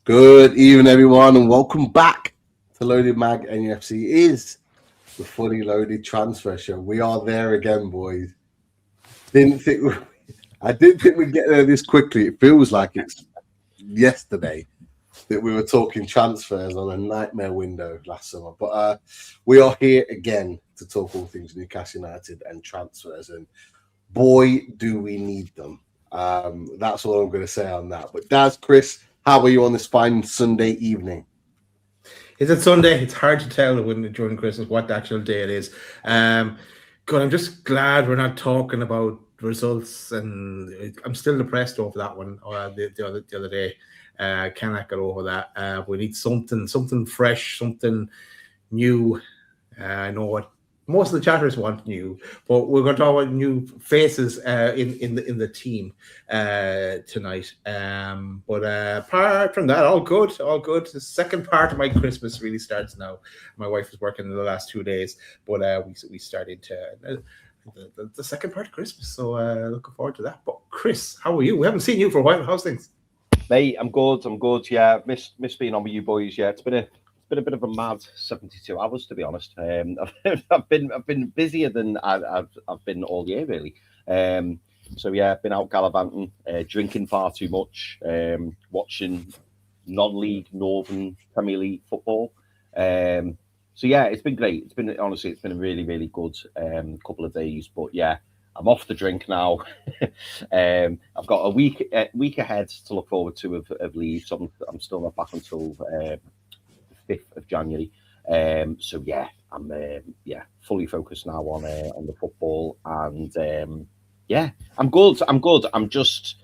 Good evening, everyone, and welcome back to Loaded Mag NUFC is the fully loaded transfer show. We are there again, boys. I didn't think we'd get there this quickly. It feels like it's yesterday that we were talking transfers on a nightmare window last summer. But we are here again to talk all things Newcastle United and transfers. And boy, do we need them. That's all I'm going to say on that. But Daz, Chris, how are you on this fine Sunday evening? Is it Sunday? It's hard to tell during Christmas what the actual day it is. Good. I'm just glad we're not talking about results, and I'm still depressed over that one. The other day, cannot get over that. We need something fresh, something new. I know what most of the chatters want new, but we're going to talk about new faces in the team tonight. But apart from that, all good. The second part of my Christmas really starts now. My wife is working the last 2 days, but we started to the second part of Christmas. So looking forward to that. But Chris, how are you? We haven't seen you for a while. How's things? Mate, I'm good. Yeah, miss being on with you boys. Yeah, it's been a bit of a mad 72 hours, to be honest. I've been busier than I've been all year, really. So yeah, I've been out gallivanting, drinking far too much, watching non-league Northern Premier League football. So yeah, it's been great. It's been a really, really good couple of days. But yeah, I'm off the drink now. I've got a week ahead to look forward to of leave. So I'm still not back until 5th of January. So yeah, I'm fully focused now on the football, and yeah, I'm good. I'm just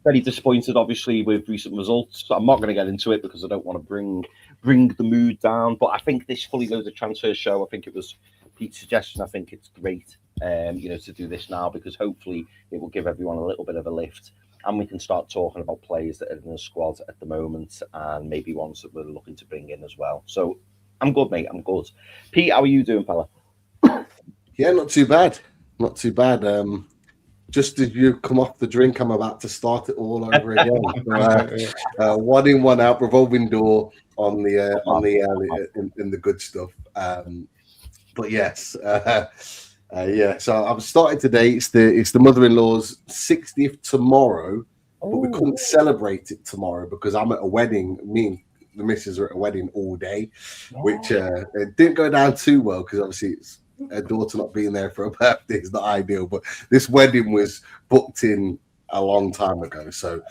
very disappointed, obviously, with recent results. I'm not going to get into it because I don't want to bring the mood down. But I think this fully loaded transfer show, I think it was Pete's suggestion. I think it's great, to do this now, because hopefully it will give everyone a little bit of a lift. And we can start talking about players that are in the squad at the moment, and maybe ones that we're looking to bring in as well. So I'm good, mate. I'm good. Pete, how are you doing, fella? Yeah, not too bad. Just as you come off the drink, I'm about to start it all over again. 1 in, 1 out, revolving door on the good stuff. But yes. So I'm starting today. It's the mother-in-law's 60th tomorrow, but we couldn't celebrate it tomorrow because I'm at a wedding. Me and the missus are at a wedding all day, which it didn't go down too well because obviously it's her daughter not being there for her birthday is not ideal. But this wedding was booked in a long time ago, so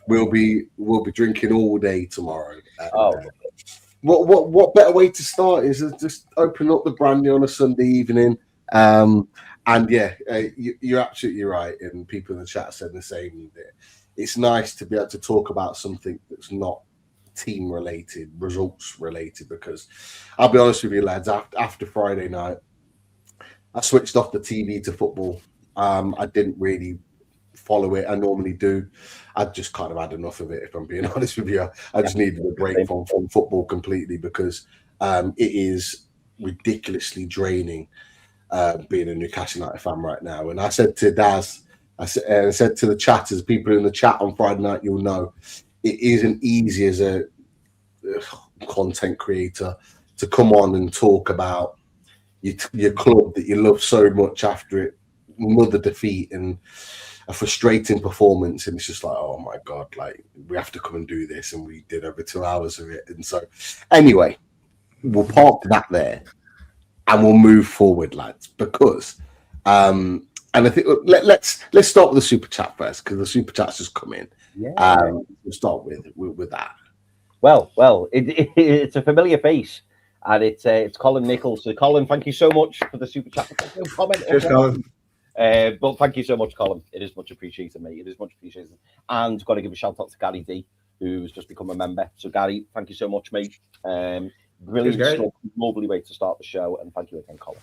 we'll be drinking all day tomorrow. What better way to start is just open up the brandy on a Sunday evening. And yeah, you're absolutely right, and people in the chat said the same. It's nice to be able to talk about something that's not team related, results related, because I'll be honest with you, lads, after Friday night, I switched off the TV to football. I didn't really follow it. I normally do. I just kind of had enough of it, if I'm being honest with you. I just needed a break from football completely, because it is ridiculously draining being a Newcastle United fan right now. And I said to Daz, I said to the chatters, people in the chat on Friday night, you'll know, it isn't easy as a content creator to come on and talk about your club that you love so much after another defeat and a frustrating performance, and it's just like, oh my god, like we have to come and do this, and we did over 2 hours of it. And so anyway, we'll park that there and we'll move forward, lads, because and I think let's start with the super chat first, because the super chat's just come in. We'll start with that. Well, it's a familiar face, and it's Colin Nichols. So Colin, thank you so much for the super chat. Cheers, Colin. But thank you so much, Colin. It is much appreciated, mate. It is much appreciated. And got to give a shout out to Gary D, who's just become a member. So Gary, thank you so much, mate. Brilliant, lovely way to start the show, and thank you again, Colin.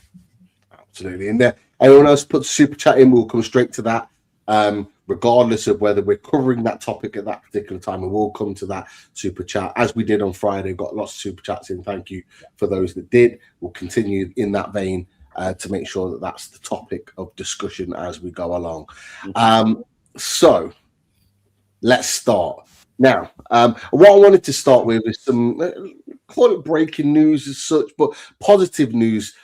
Absolutely. And anyone else put super chat in, we'll come straight to that. Regardless of whether we're covering that topic at that particular time, we will come to that super chat as we did on Friday. Got lots of super chats in. Thank you for those that did. We'll continue in that vein to make sure that that's the topic of discussion as we go along. So let's start. Now, what I wanted to start with is some, call it breaking news as such, but positive news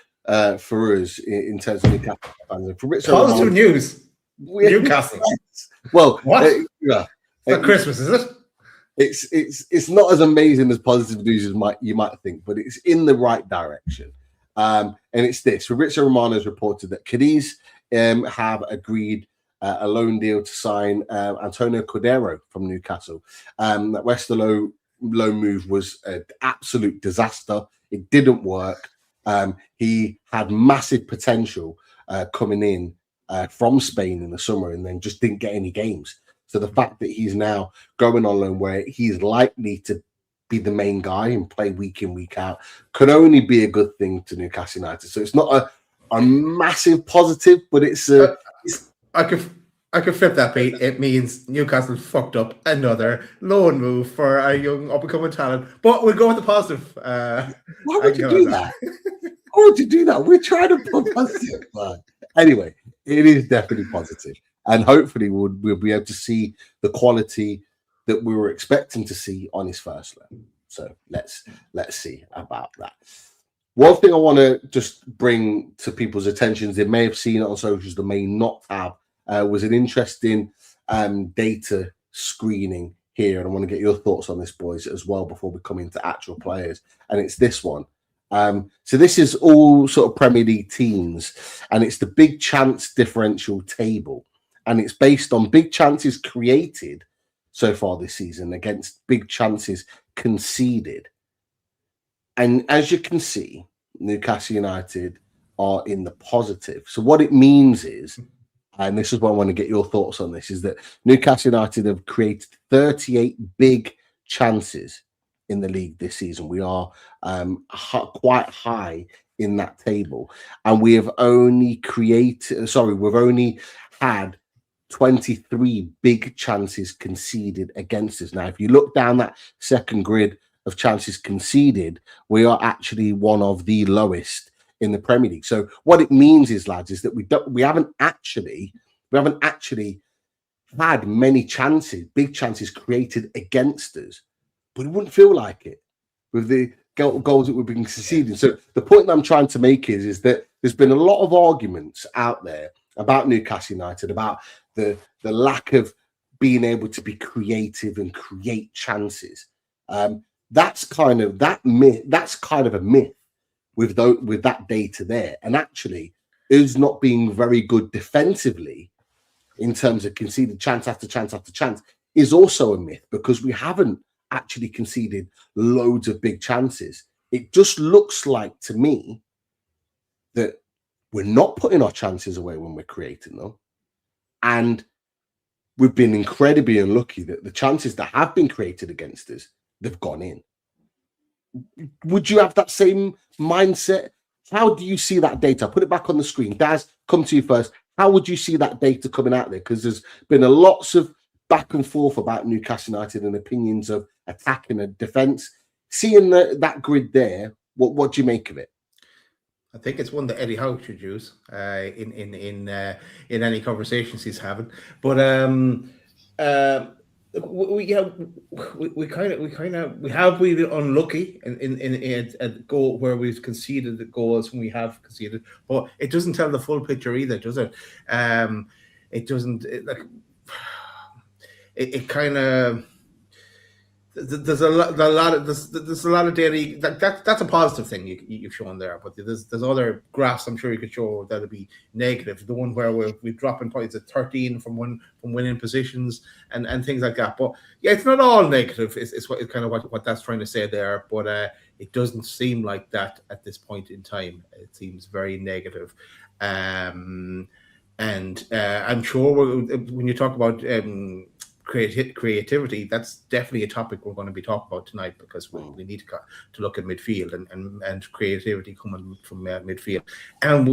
for us in terms of Newcastle fans. Positive news. Newcastle. Well, what? Yeah, It's not Christmas, is it? It's not as amazing as positive news as you might think, but it's in the right direction. And it's this: Fabrizio Romano has reported that Cadiz have agreed a loan deal to sign Antonio Cordero from Newcastle. That Westerlo loan move was an absolute disaster. It didn't work. He had massive potential coming in from Spain in the summer and then just didn't get any games. So the fact that he's now going on loan where he's likely to be the main guy and play week in, week out could only be a good thing to Newcastle United. So it's not a massive positive, but it's I could flip that, Pete. It means Newcastle fucked up another loan move for a young up-and-coming talent. But we'll go with the positive. Why would you do that? Why would you do that? We're trying to put positive. Anyway, it is definitely positive. And hopefully we'll be able to see the quality that we were expecting to see on his first loan. So let's see about that. One thing I want to just bring to people's attentions, they may have seen it on socials, they may not have, was an interesting data screening here. And I want to get your thoughts on this, boys, as well, before we come into actual players. And it's this one. So this is all sort of Premier League teams, and it's the big chance differential table. And it's based on big chances created so far this season against big chances conceded. And as you can see, Newcastle United are in the positive. So what it means is, and this is what I want to get your thoughts on this, is that Newcastle United have created 38 big chances in the league this season. We are quite high in that table. And we have only we've only had 23 big chances conceded against us. Now, if you look down that second grid of chances conceded, we are actually one of the lowest in the Premier League. So what it means is, lads, is that we haven't actually had many chances, big chances created against us, but it wouldn't feel like it with the goals that we've been conceding. So the point that I'm trying to make is that there's been a lot of arguments out there about Newcastle United, about the lack of being able to be creative and create chances. That's kind of a myth with that data there. And actually, is not being very good defensively in terms of conceded chance after chance after chance is also a myth, because we haven't actually conceded loads of big chances. It just looks like to me that we're not putting our chances away when we're creating them. And we've been incredibly unlucky that the chances that have been created against us, they've gone in. Would you have that same mindset? How do you see that data? Put it back on the screen. Daz, come to you first. How would you see that data coming out there? Because there's been lots of back and forth about Newcastle United and opinions of attack and a defence. Seeing that grid there, what do you make of it? I think it's one that Eddie Howe should use in any conversations he's having. But we have been unlucky in a goal where we've conceded the goals when we have conceded, but it doesn't tell the full picture either, does it? It doesn't. It kind of. There's a lot of data that's a positive thing you've shown there, but there's other graphs I'm sure you could show that'll be negative. The one where we're dropping points at 13 from winning positions and things like that. But yeah, it's not all negative. It's kind of what that's trying to say there. But it doesn't seem like that at this point in time. It seems very negative. And I'm sure when you talk about creativity, that's definitely a topic we're going to be talking about tonight, because we need to look at midfield and creativity coming from midfield. And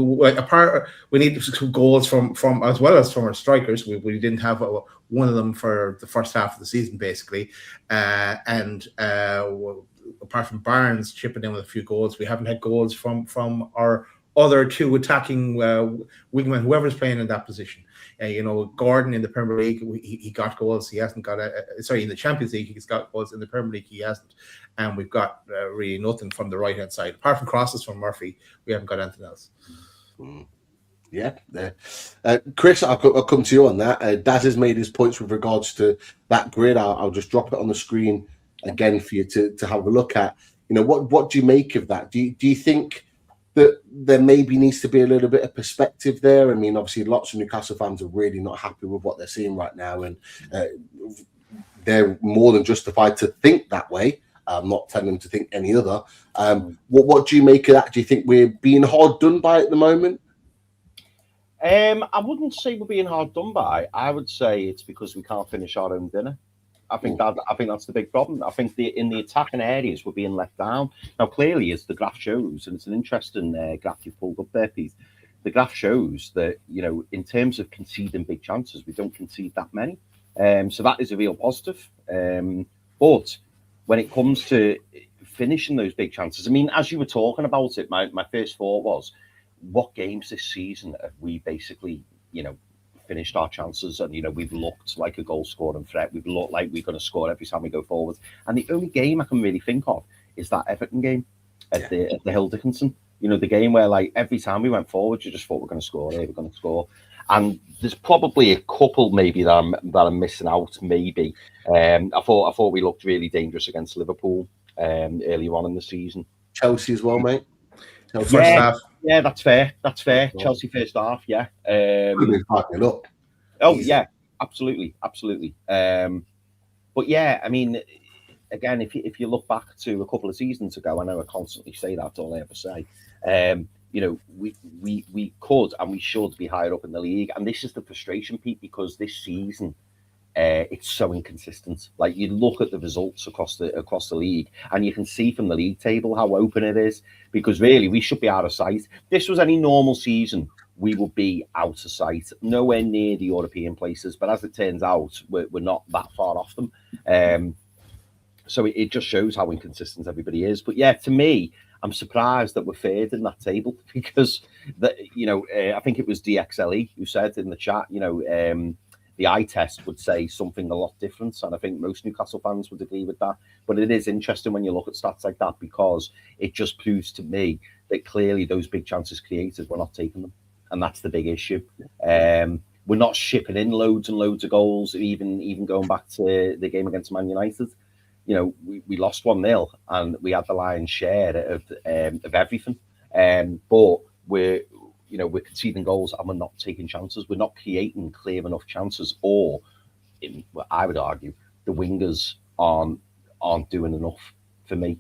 we need some goals from as well as from our strikers. We didn't have one of them for the first half of the season, basically. And apart from Barnes chipping in with a few goals, we haven't had goals from our other two attacking wingmen, whoever's playing in that position. Gordon in the Premier League, he got goals. He hasn't got in the Champions League, he's got goals. In the Premier League, he hasn't. And we've got really nothing from the right-hand side. Apart from crosses from Murphy, we haven't got anything else. Yeah. Chris, I'll come to you on that. Daz has made his points with regards to that grid. I'll just drop it on the screen again for you to have a look at. What do you make of that? Do you think that there maybe needs to be a little bit of perspective there? I mean, obviously, lots of Newcastle fans are really not happy with what they're seeing right now, and they're more than justified to think that way. I'm not telling them to think any other. What do you make of that? Do you think we're being hard done by at the moment? I wouldn't say we're being hard done by. I would say it's because we can't finish our own dinner. I think that's the big problem. I think in the attacking areas we're being let down. Now, clearly, as the graph shows, and it's an interesting graph you've pulled up there, Pete. The graph shows that in terms of conceding big chances, we don't concede that many. So that is a real positive. But when it comes to finishing those big chances, I mean, as you were talking about it, my first thought was, what games this season have we basically, finished our chances and, we've looked like a goal scoring threat. We've looked like we're going to score every time we go forward. And the only game I can really think of is that Everton game at the Hill Dickinson. The game where, like, every time we went forward, you just thought we're going to score here, we're going to score. And there's probably a couple maybe that I'm missing out. Maybe I thought we looked really dangerous against Liverpool earlier on in the season. Chelsea as well, mate. First half. Yeah, that's fair. Chelsea first half. Yeah. Yeah, absolutely. But yeah, I mean, again, if you look back to a couple of seasons ago, I know I constantly say that's all I ever say. We could and we should be higher up in the league, and this is the frustration, Pete, because this season it's so inconsistent. Like, you look at the results across the league, and you can see from the league table how open it is. Because really, we should be out of sight. If this was any normal season, we would be out of sight, nowhere near the European places. But as it turns out, we're not that far off them. So it just shows how inconsistent everybody is. But yeah, to me, I'm surprised that we're third in that table, because I think it was DXLE who said in the chat, the eye test would say something a lot different, and I think most Newcastle fans would agree with that. But it is interesting when you look at stats like that, because it just proves to me that clearly those big chances created, we're not taking them, and that's the big issue. We're not shipping in loads and loads of goals. Even going back to the game against Man United, we lost 1-0, and we had the lion's share of everything. But we're conceding goals and we're not taking chances. We're not creating clear enough chances, or I would argue the wingers aren't doing enough for me.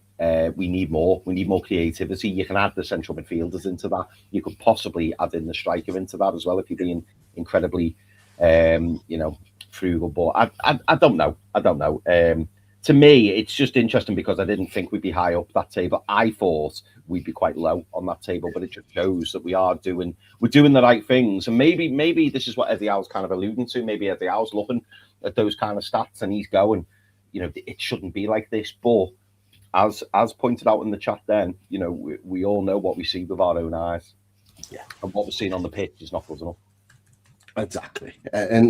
We need more. We need more creativity. You can add the central midfielders into that. You could possibly add in the striker into that as well if you're being incredibly, frugal. But I don't know. To me, it's just interesting because I didn't think we'd be high up that table. I thought we'd be quite low on that table, but it just shows that we're doing the right things. And maybe this is what Eddie Howe's kind of alluding to. Maybe Eddie Howe's looking at those kind of stats and he's going, it shouldn't be like this. But as pointed out in the chat then, we all know what we see with our own eyes. Yeah. And what we're seeing on the pitch is not good enough. Exactly, and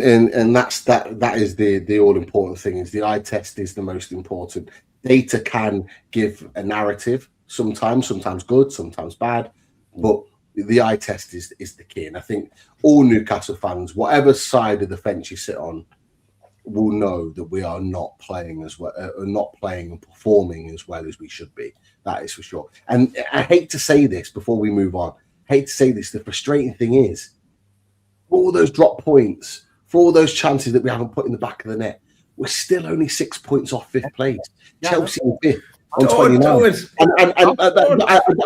that is the all important thing. Is the eye test is the most important. Data can give a narrative, sometimes good, sometimes bad, but the eye test is the key. And I think all Newcastle fans, whatever side of the fence you sit on, will know that we are not playing as well, not playing and performing as well as we should be. That is for sure. And I hate to say this before we move on. The frustrating thing is, for all those drop points, for all those chances that we haven't put in the back of the net, we're still only 6 points off fifth place. Yeah, Chelsea in fifth on 29.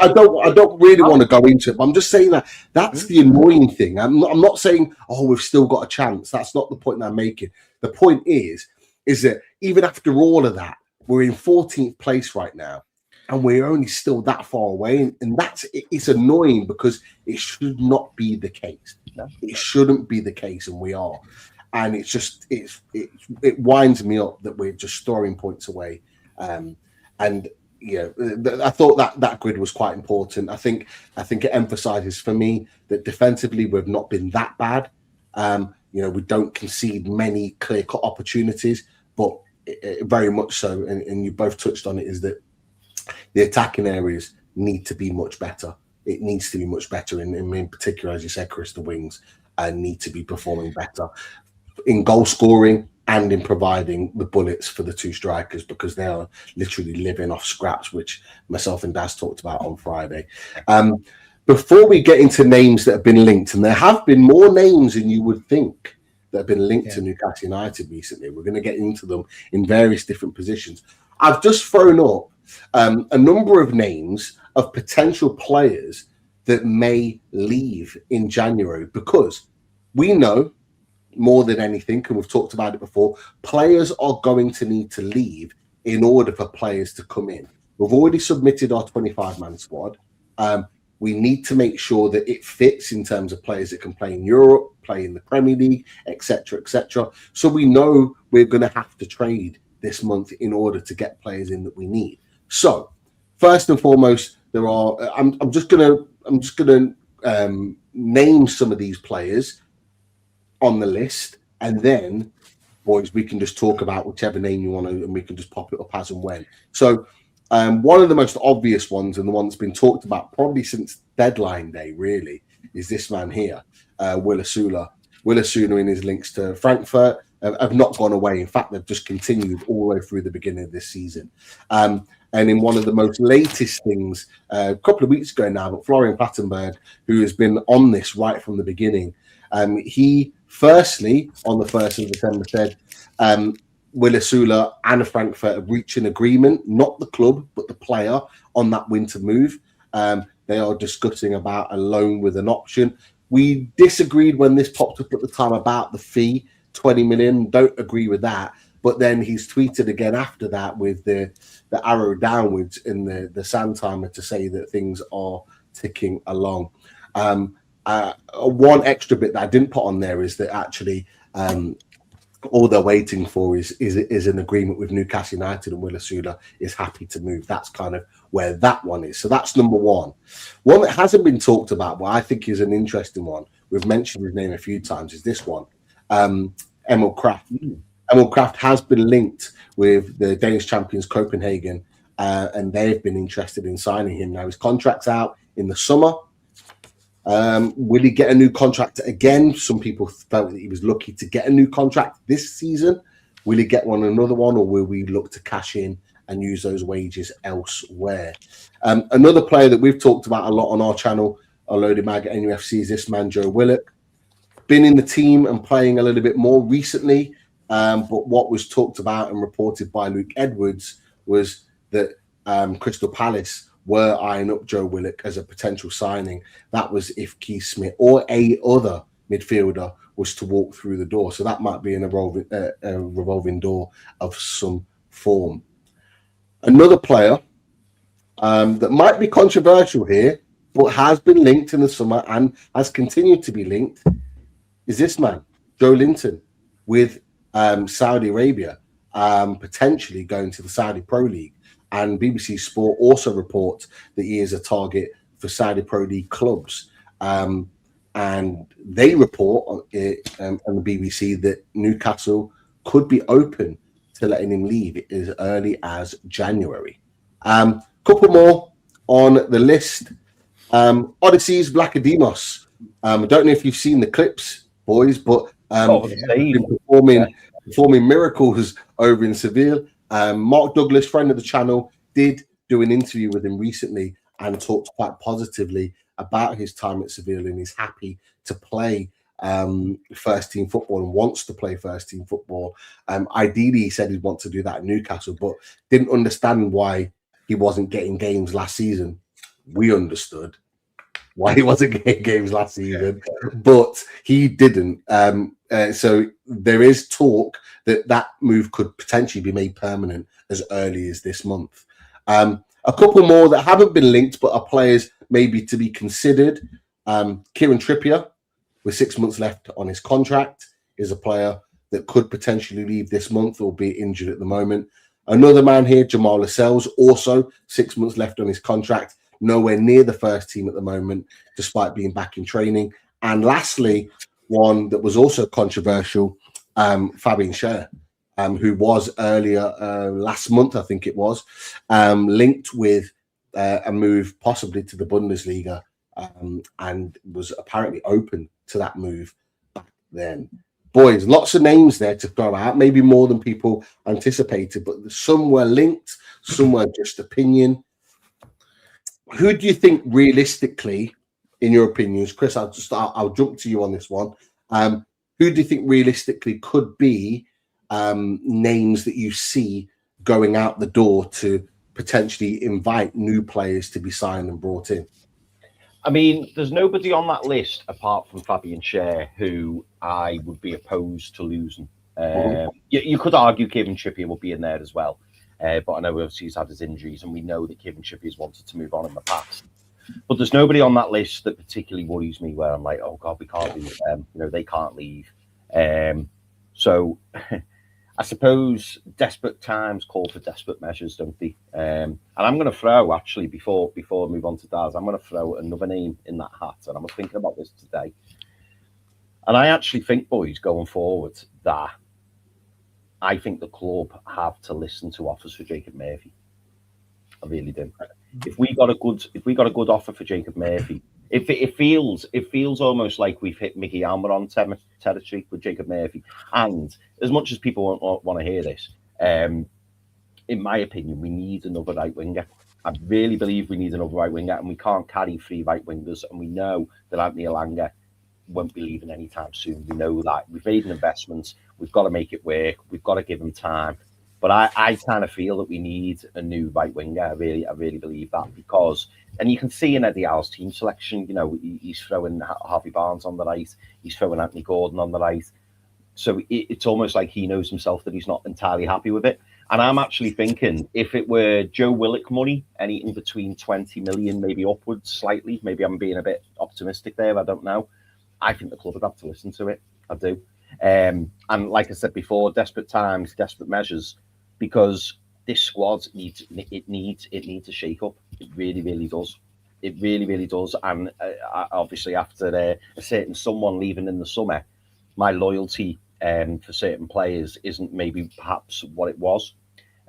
I don't really want to go into it, but I'm just saying that's the annoying thing. I'm not saying, we've still got a chance. That's not the point that I'm making. The point is that even after all of that, we're in 14th place right now. And we're only still that far away, and it's annoying because it should not be the case. No. It shouldn't be the case, and we are. And it's just it winds me up that we're just storing points away. And I thought that grid was quite important. I think it emphasises for me that defensively we've not been that bad. We don't concede many clear-cut opportunities, but very much so, and you both touched on it, is that the attacking areas need to be much better. It needs to be much better, in particular, as you said, Chris, the wings need to be performing better in goal scoring and in providing the bullets for the two strikers, because they are literally living off scraps, which myself and Daz talked about on Friday. Before we get into names that have been linked, and there have been more names than you would think that have been linked to Newcastle United recently. We're going to get into them in various different positions. I've just thrown up a number of names of potential players that may leave in January, because we know more than anything, and we've talked about it before, players are going to need to leave in order for players to come in. We've already submitted our 25-man squad. We need to make sure that it fits in terms of players that can play in Europe, play in the Premier League, etc., etc. So we know we're going to have to trade this month in order to get players in that we need. So first and foremost, there are. I'm just gonna name some of these players on the list, and then, boys, we can just talk about whichever name you want to, and we can just pop it up as and when. So. One of the most obvious ones, and the one that's been talked about probably since deadline day, really, is this man here, Will Asula. Will Asula, in his links to Frankfurt, have not gone away. In fact, they've just continued all the way through the beginning of this season. And in one of the most latest things, a couple of weeks ago now, but Florian Plattenberg, who has been on this right from the beginning, he firstly, on the 1st of December, said, Will Asula and Frankfurt have reached an agreement, not the club, but the player, on that winter move. They are discussing about a loan with an option. We disagreed when this popped up at the time about the fee, 20 million. Don't agree with that. But then he's tweeted again after that with the arrow downwards in the sand timer to say that things are ticking along. One extra bit that I didn't put on there is that actually all they're waiting for is an agreement with Newcastle United, and Will Asula is happy to move. That's kind of where that one is. So that's number one. One that hasn't been talked about, but I think is an interesting one, we've mentioned his name a few times, is this one, Emil Kraft. Emil Kraft has been linked with the Danish champions Copenhagen, and they've been interested in signing him. Now his contract's out in the summer. Will he get a new contract again? Some people felt that he was lucky to get a new contract this season. Will he get another one, or will we look to cash in and use those wages elsewhere? Another player that we've talked about a lot on our channel, our Loaded Mag at NUFC, is this man, Joe Willock. Been in the team and playing a little bit more recently, but what was talked about and reported by Luke Edwards was that Crystal Palace were eyeing up Joe Willock as a potential signing. That was if Keith Smith or a other midfielder was to walk through the door. So that might be a revolving door of some form. Another player that might be controversial here, but has been linked in the summer and has continued to be linked, is this man, Joe Linton, with Saudi Arabia, potentially going to the Saudi Pro League. And BBC Sport also reports that he is a target for Saudi Pro League clubs. And they report on the BBC that Newcastle could be open to letting him leave as early as January. Couple more on the list. Odyssey's Vlachodimos. I don't know if you've seen the clips, boys, but he's been performing miracles over in Seville. Mark Douglas, friend of the channel, did do an interview with him recently and talked quite positively about his time at Seville, and he's happy to play first team football and wants to play first team football. Ideally, he said he'd want to do that at Newcastle, but didn't understand why he wasn't getting games last season. We understood why he wasn't getting games last season, but he didn't. So there is talk that move could potentially be made permanent as early as this month. A couple more that haven't been linked but are players maybe to be considered. Kieran Trippier, with 6 months left on his contract, is a player that could potentially leave this month or be injured at the moment. Another man here, Jamal Lascelles, also 6 months left on his contract, nowhere near the first team at the moment, despite being back in training. And lastly, one that was also controversial, Fabian Schär, who was earlier last month, I think it was, linked with a move possibly to the Bundesliga, and was apparently open to that move back then. Boys, lots of names there to throw out, maybe more than people anticipated, but some were linked, some were just opinion. Who do you think realistically, in your opinions, Chris, I'll jump to you on this one. Who do you think realistically could be names that you see going out the door to potentially invite new players to be signed and brought in? I mean, there's nobody on that list apart from Fabian Schär who I would be opposed to losing. You could argue Kevin Trippier will be in there as well. But I know obviously he's had his injuries, and we know that Kevin Trippier's wanted to move on in the past. But there's nobody on that list that particularly worries me where I'm like, oh God, we can't leave them. You know, they can't leave. So I suppose desperate times call for desperate measures, don't they? And I'm going to throw, actually, before I move on to Daz, I'm going to throw another name in that hat. And I was thinking about this today. And I actually think, boys, going forward, that I think the club have to listen to offers for Jacob Murphy. I really do. If we got a good offer for Jacob Murphy, it feels almost like we've hit Mickey Almiron territory with Jacob Murphy. And as much as people want to hear this, in my opinion, we need another right winger. I really believe we need another right winger, and we can't carry 3 right wingers. And we know that Anthony Elanga won't be leaving anytime soon. We know that. We've made an investment. We've got to make it work. We've got to give him time. But I kind of feel that we need a new right winger. I really believe that, because, and you can see in Eddie Howe's team selection, you know, he's throwing Harvey Barnes on the right, he's throwing Anthony Gordon on the right. So it's almost like he knows himself that he's not entirely happy with it. And I'm actually thinking, if it were Joe Willock money, anything between 20 million, maybe upwards slightly, maybe I'm being a bit optimistic there, I don't know. I think the club would have to listen to it. I do. And like I said before, desperate times, desperate measures, because this squad needs a shake up. It really does. It really does. And obviously, after a certain someone leaving in the summer, my loyalty for certain players isn't maybe perhaps what it was.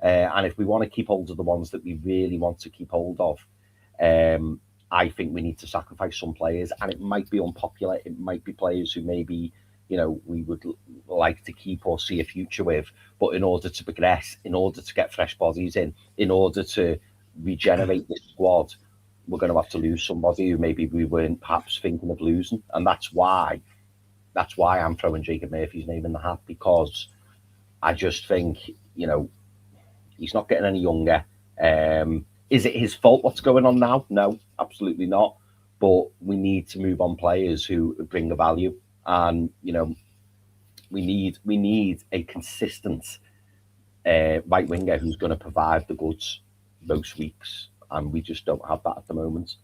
And if we want to keep hold of the ones that we really want to keep hold of, I think we need to sacrifice some players, and it might be unpopular. It might be players who maybe, you know, we would like to keep or see a future with. But in order to progress, in order to get fresh bodies in order to regenerate this squad, we're going to have to lose somebody who maybe we weren't perhaps thinking of losing. And that's why I'm throwing Jacob Murphy's name in the hat, because I just think, you know, he's not getting any younger. Is it his fault what's going on now? No, absolutely not. But we need to move on players who bring the value. And, you know, we need a consistent right winger who's going to provide the goods most weeks, and we just don't have that at the moment.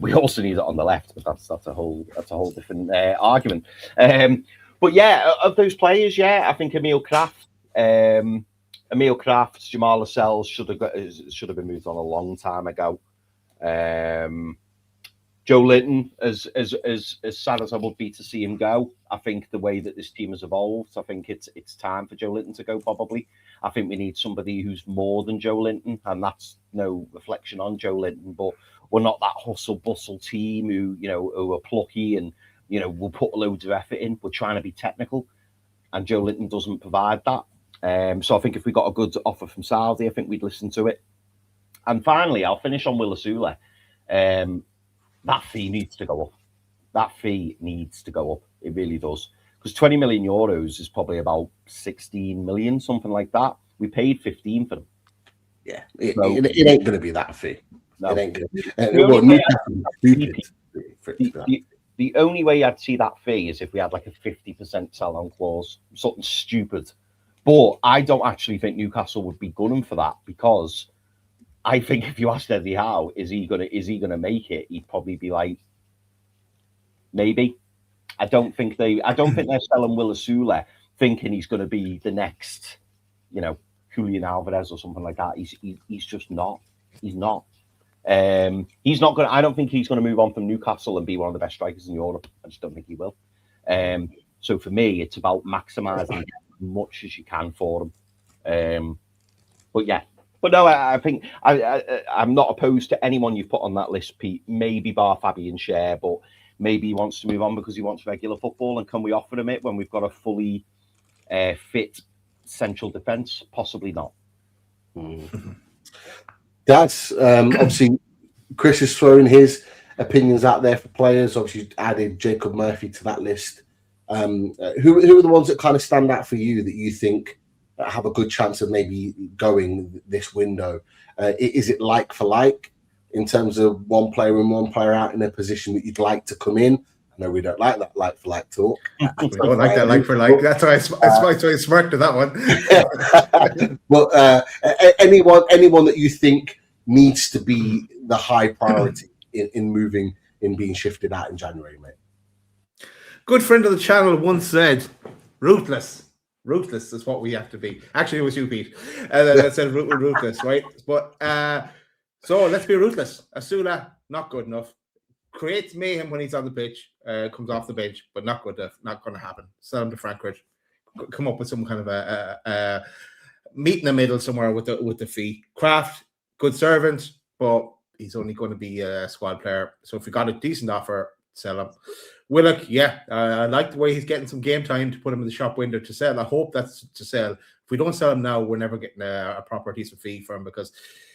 We also need it on the left, but that's a whole different argument. But yeah, of those players, yeah, I think Emil Kraft, Jamal Lascelles should have been moved on a long time ago. Joe Linton, as sad as I would be to see him go, I think the way that this team has evolved, I think it's time for Joe Linton to go, probably. I think we need somebody who's more than Joe Linton, and that's no reflection on Joe Linton, but we're not that hustle-bustle team who are plucky and, you know, will put loads of effort in. We're trying to be technical, and Joe Linton doesn't provide that. So I think if we got a good offer from Saudi, I think we'd listen to it. And finally, I'll finish on Willa Sula. That fee needs to go up. That fee needs to go up. It really does. Because 20 million euros is probably about 16 million, something like that. We paid 15 for them. Yeah, it ain't going to be that fee. No. It ain't going to be. The only way I'd see that fee is if we had like a 50% sell-on clause, something stupid. But I don't actually think Newcastle would be gunning for that, because I think if you asked Eddie Howe, is he gonna make it? He'd probably be like, maybe. I don't think they're selling Willa Sula thinking he's going to be the next, you know, Julian Alvarez or something like that. He's just not. He's not. He's not going to, I don't think he's going to move on from Newcastle and be one of the best strikers in Europe. I just don't think he will. So for me, it's about maximising as much as you can for him. But no, I think I'm not opposed to anyone you've put on that list, Pete. Maybe bar Fabian Schär, but maybe he wants to move on because he wants regular football. And can we offer him it when we've got a fully fit central defence? Possibly not. That's obviously Chris is throwing his opinions out there for players. Obviously, added Jacob Murphy to that list. Who are the ones that kind of stand out for you that you think have a good chance of maybe going this window? Is it like for like in terms of one player in, one player out in a position that you'd like to come in? I know we don't like that like for like talk. We don't like that like for like. That's why I smirked to that one. But anyone that you think needs to be the high priority in moving, in being shifted out in January, mate? Good friend of the channel once said, ruthless. Ruthless is what we have to be. Actually, it was you, Pete. That said ruthless, right? But so let's be ruthless. Asula, not good enough. Creates mayhem when he's on the pitch, comes off the bench, but not good enough. Not going to happen. Sell him to Frankfurt. Come up with some kind of a meet in the middle somewhere with the fee. Kraft, good servant, but he's only going to be a squad player. So if we got a decent offer, sell him. Willock, I like the way he's getting some game time to put him in the shop window to sell. I hope that's to sell. If we don't sell him now, we're never getting a proper decent fee for him because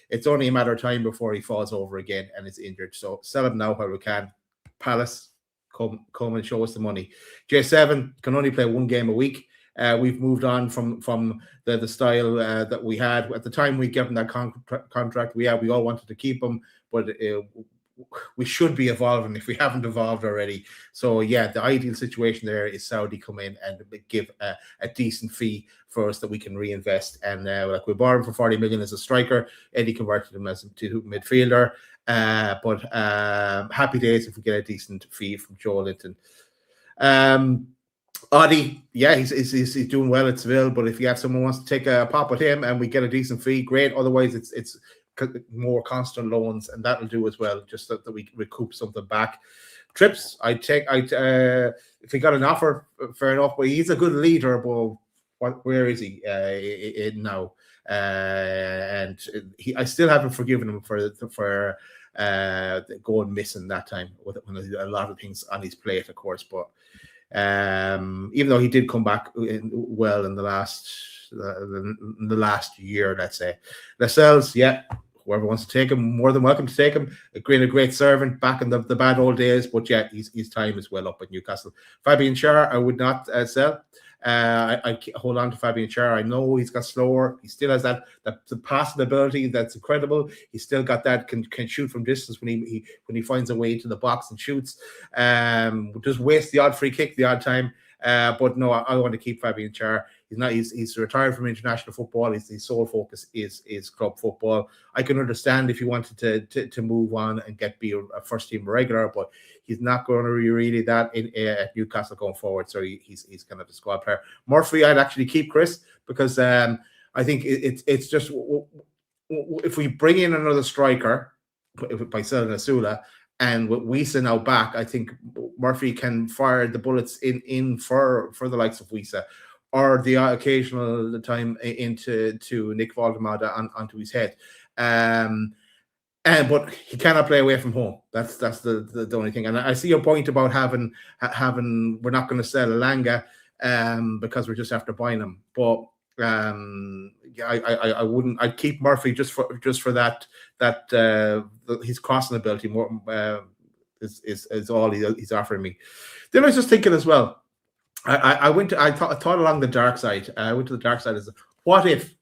it's only a matter of time before he falls over again and is injured. So sell him now while we can. Palace, come and show us the money. J7 can only play one game a week. We've moved on from the style that we had at the time we gave him that contract. We all wanted to keep him, but we should be evolving if we haven't evolved already. So the ideal situation there is Saudi come in and give a decent fee for us that we can reinvest. And like we bought him for 40 million as a striker. Eddie converted him as to midfielder. But happy days if we get a decent fee from Joe Linton. Audi, he's doing well at Seville, but if you have someone who wants to take a pop at him and we get a decent fee, great. Otherwise, it's more constant loans, and that'll do as well, just that we recoup something back. Trips, if he got an offer, fair enough, but he's a good leader, but where is he now? And I still haven't forgiven him for going missing that time when a lot of things on his plate, of course, but even though he did come back well in the last year, let's say. Lascelles, whoever wants to take him, more than welcome to take him. A great servant back in the bad old days, but his time is well up at Newcastle. Fabian Schär, I would not sell. I hold on to Fabian Schär. I know he's got slower. He still has the passing ability that's incredible. He's still got that can shoot from distance when he finds a way into the box and shoots. Just waste the odd free kick the odd time. But no, I want to keep Fabian Schär. He's retired from international football. His sole focus is club football. I can understand if he wanted to move on and be a first team regular, but he's not going to be really that at Newcastle going forward. So he's kind of a squad player. Murphy, I'd actually keep Chris because I think it's just if we bring in another striker by selling Asula. And with Wisa now back, I think Murphy can fire the bullets in for the likes of Wisa, or the occasional time into Nick Valdemada onto his head. But he cannot play away from home. That's the only thing. And I see your point about having we're not going to sell Elanga because we're just after buying him. But I wouldn't. I'd keep Murphy just for that his crossing ability more is all he's offering me. Then I was just thinking as well. I thought along the dark side. I went to the dark side as what if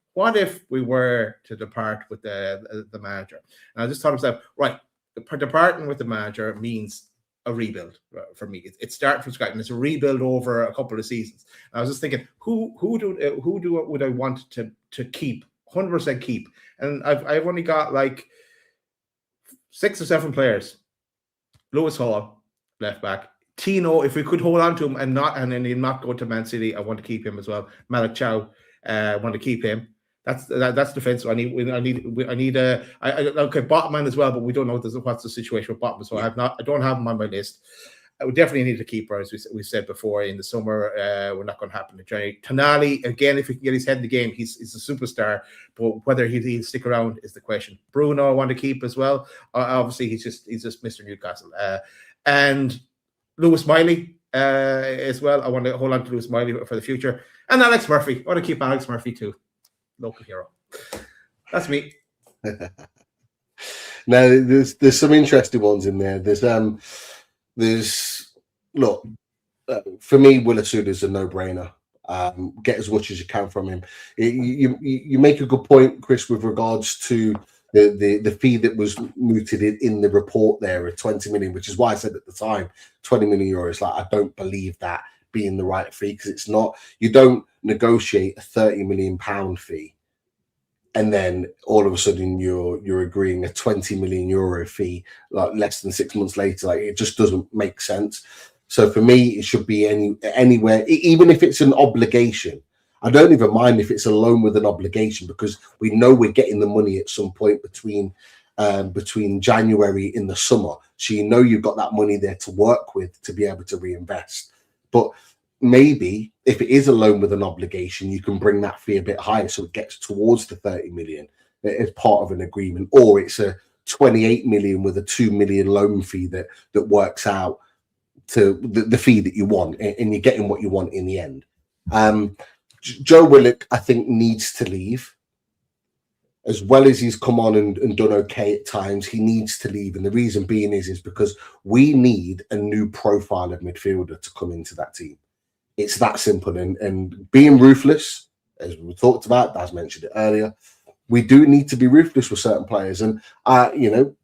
we were to depart with the manager? And I just thought to myself, right, departing with the manager means a rebuild for me. It's starting from scratch, and it's a rebuild over a couple of seasons. And I was just thinking, who would I want to keep 100% keep? And I've only got like 6 or 7 players. Lewis Hall, left back. Tino, if we could hold on to him and then not go to Man City, I want to keep him as well. Malik Chow, I want to keep him. That's defensive. I need okay, Botman as well, but we don't know what's the situation with Botman, so I don't have him on my list. We definitely need a keeper, as we said before. In the summer, we're not going to happen in January. Tonali, again, if he can get his head in the game, he's a superstar. But whether he'll stick around is the question. Bruno, I want to keep as well. Obviously, he's just Mr. Newcastle. And Lewis Miley as well. I want to hold on to Lewis Miley for the future. And Alex Murphy. I want to keep Alex Murphy too. Local hero. That's me. Now, there's some interesting ones in there. Look, for me, Will Asud is a no-brainer. Get as much as you can from him. You make a good point, Chris, with regards to the fee that was mooted in the report there at 20 million, which is why I said at the time, 20 million euros. Like, I don't believe that being the right fee, because it's not. You don't negotiate a 30 million pound fee and then all of a sudden you're agreeing a 20 million euro fee like less than 6 months later. Like, it just doesn't make sense. So for me, it should be anywhere, even if it's an obligation. I don't even mind if it's a loan with an obligation, because we know we're getting the money at some point between January in the summer. So you know you've got that money there to work with to be able to reinvest. But maybe if it is a loan with an obligation, you can bring that fee a bit higher so it gets towards the 30 million as part of an agreement, or it's a 28 million with a 2 million loan fee that works out to the fee that you want, and you're getting what you want in the end. Joe Willock, I think, needs to leave. As well as he's come on and done okay at times, he needs to leave. And the reason being is because we need a new profile of midfielder to come into that team. It's that simple. And being ruthless, as we talked about, Daz mentioned it earlier, we do need to be ruthless with certain players. And, I know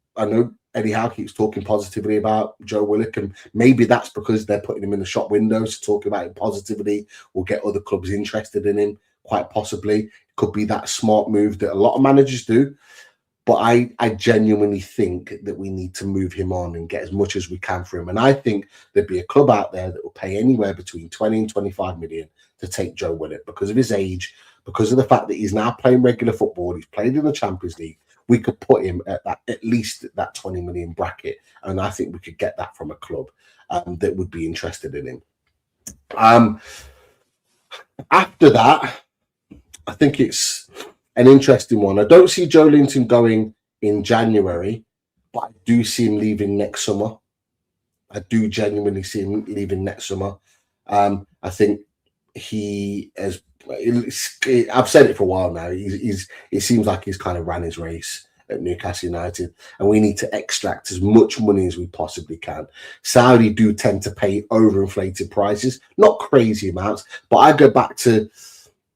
Eddie Howe keeps talking positively about Joe Willock, and maybe that's because they're putting him in the shop windows, talking about him positively will get other clubs interested in him, quite possibly. It could be that smart move that a lot of managers do. But I genuinely think that we need to move him on and get as much as we can for him. And I think there'd be a club out there that will pay anywhere between 20 and 25 million to take Joe Willock because of his age, because of the fact that he's now playing regular football. He's played in the Champions League. We could put him at least that 20 million bracket. And I think we could get that from a club that would be interested in him. After that, I think it's an interesting one. I don't see Joe Linton going in January, but I do see him leaving next summer. I do genuinely see him leaving next summer. I think he has. I've said it for a while now. It seems like he's kind of ran his race at Newcastle United, and we need to extract as much money as we possibly can. Saudi do tend to pay overinflated prices, not crazy amounts, but I go back to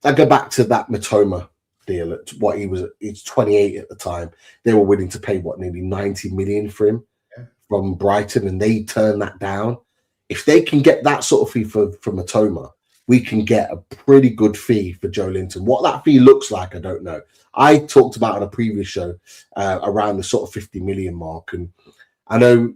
that Matoma deal at what he's 28 at the time. They were willing to pay nearly 90 million for him from Brighton, and they turned that down. If they can get that sort of fee for Matoma, we can get a pretty good fee for Joe Linton. What that fee looks like, I don't know. I talked about on a previous show around the sort of 50 million mark, and I know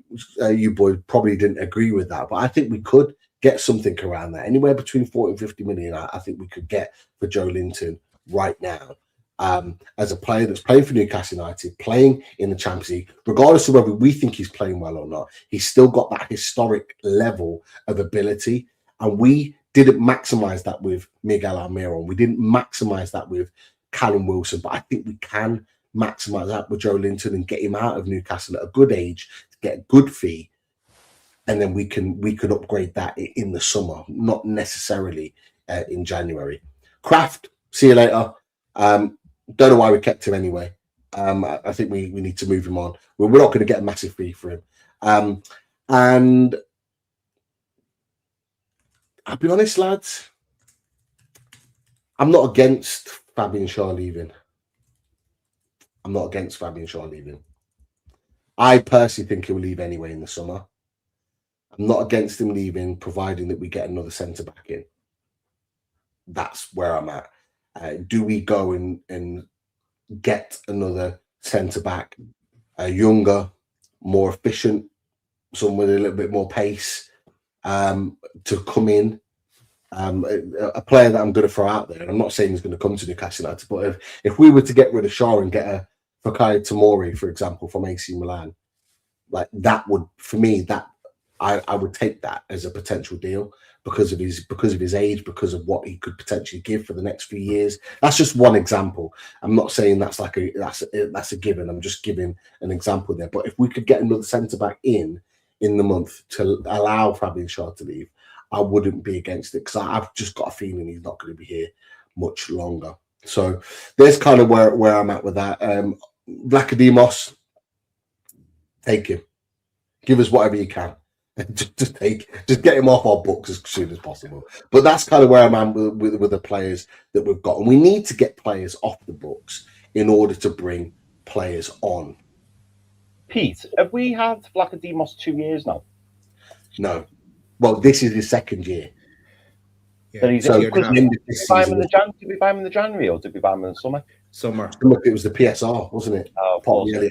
you boys probably didn't agree with that, but I think we could get something around that. Anywhere between 40 and 50 million, I think we could get for Joe Linton right now. As a player that's playing for Newcastle United, playing in the Champions League, regardless of whether we think he's playing well or not, he's still got that historic level of ability, and we didn't maximize that with Miguel Almiron. We didn't maximize that with Callum Wilson, but I think we can maximize that with Joe Linton and get him out of Newcastle at a good age to get a good fee, and then we can upgrade that in the summer, not necessarily in January. Kraft, see you later. Don't know why we kept him anyway. I think we need to move him on. We're not going to get a massive fee for him. And I'll be honest, lads, I'm not against Fabian Schär leaving. I personally think he'll leave anyway in the summer. I'm not against him leaving, providing that we get another centre-back in. That's where I'm at. Do we go and get another centre-back, younger, more efficient, someone with a little bit more pace, to come in A player that I'm going to throw out there, and I'm not saying he's going to come to Newcastle United, but if we were to get rid of Shaw and get a Fikayo Tomori, for example, from AC Milan, like that would, for me, that I would take that as a potential deal because of his age, because of what he could potentially give for the next few years. That's just one example. I'm not saying that's a given. I'm just giving an example there. But if we could get another centre back in the month to allow Fabian Shaw to leave, I wouldn't be against it because I've just got a feeling he's not going to be here much longer. So there's kind of where I'm at with that. Vlachodimos, take him. Give us whatever you can. just get him off our books as soon as possible. But that's kind of where I'm at with the players that we've got. And we need to get players off the books in order to bring players on. Pete, have we had Vlachodimos 2 years now? No. Well, this is his second year. Yeah. So did we buy him in the January or did we buy him in the summer? Summer. Look, it was the PSR, wasn't it? Oh, of course it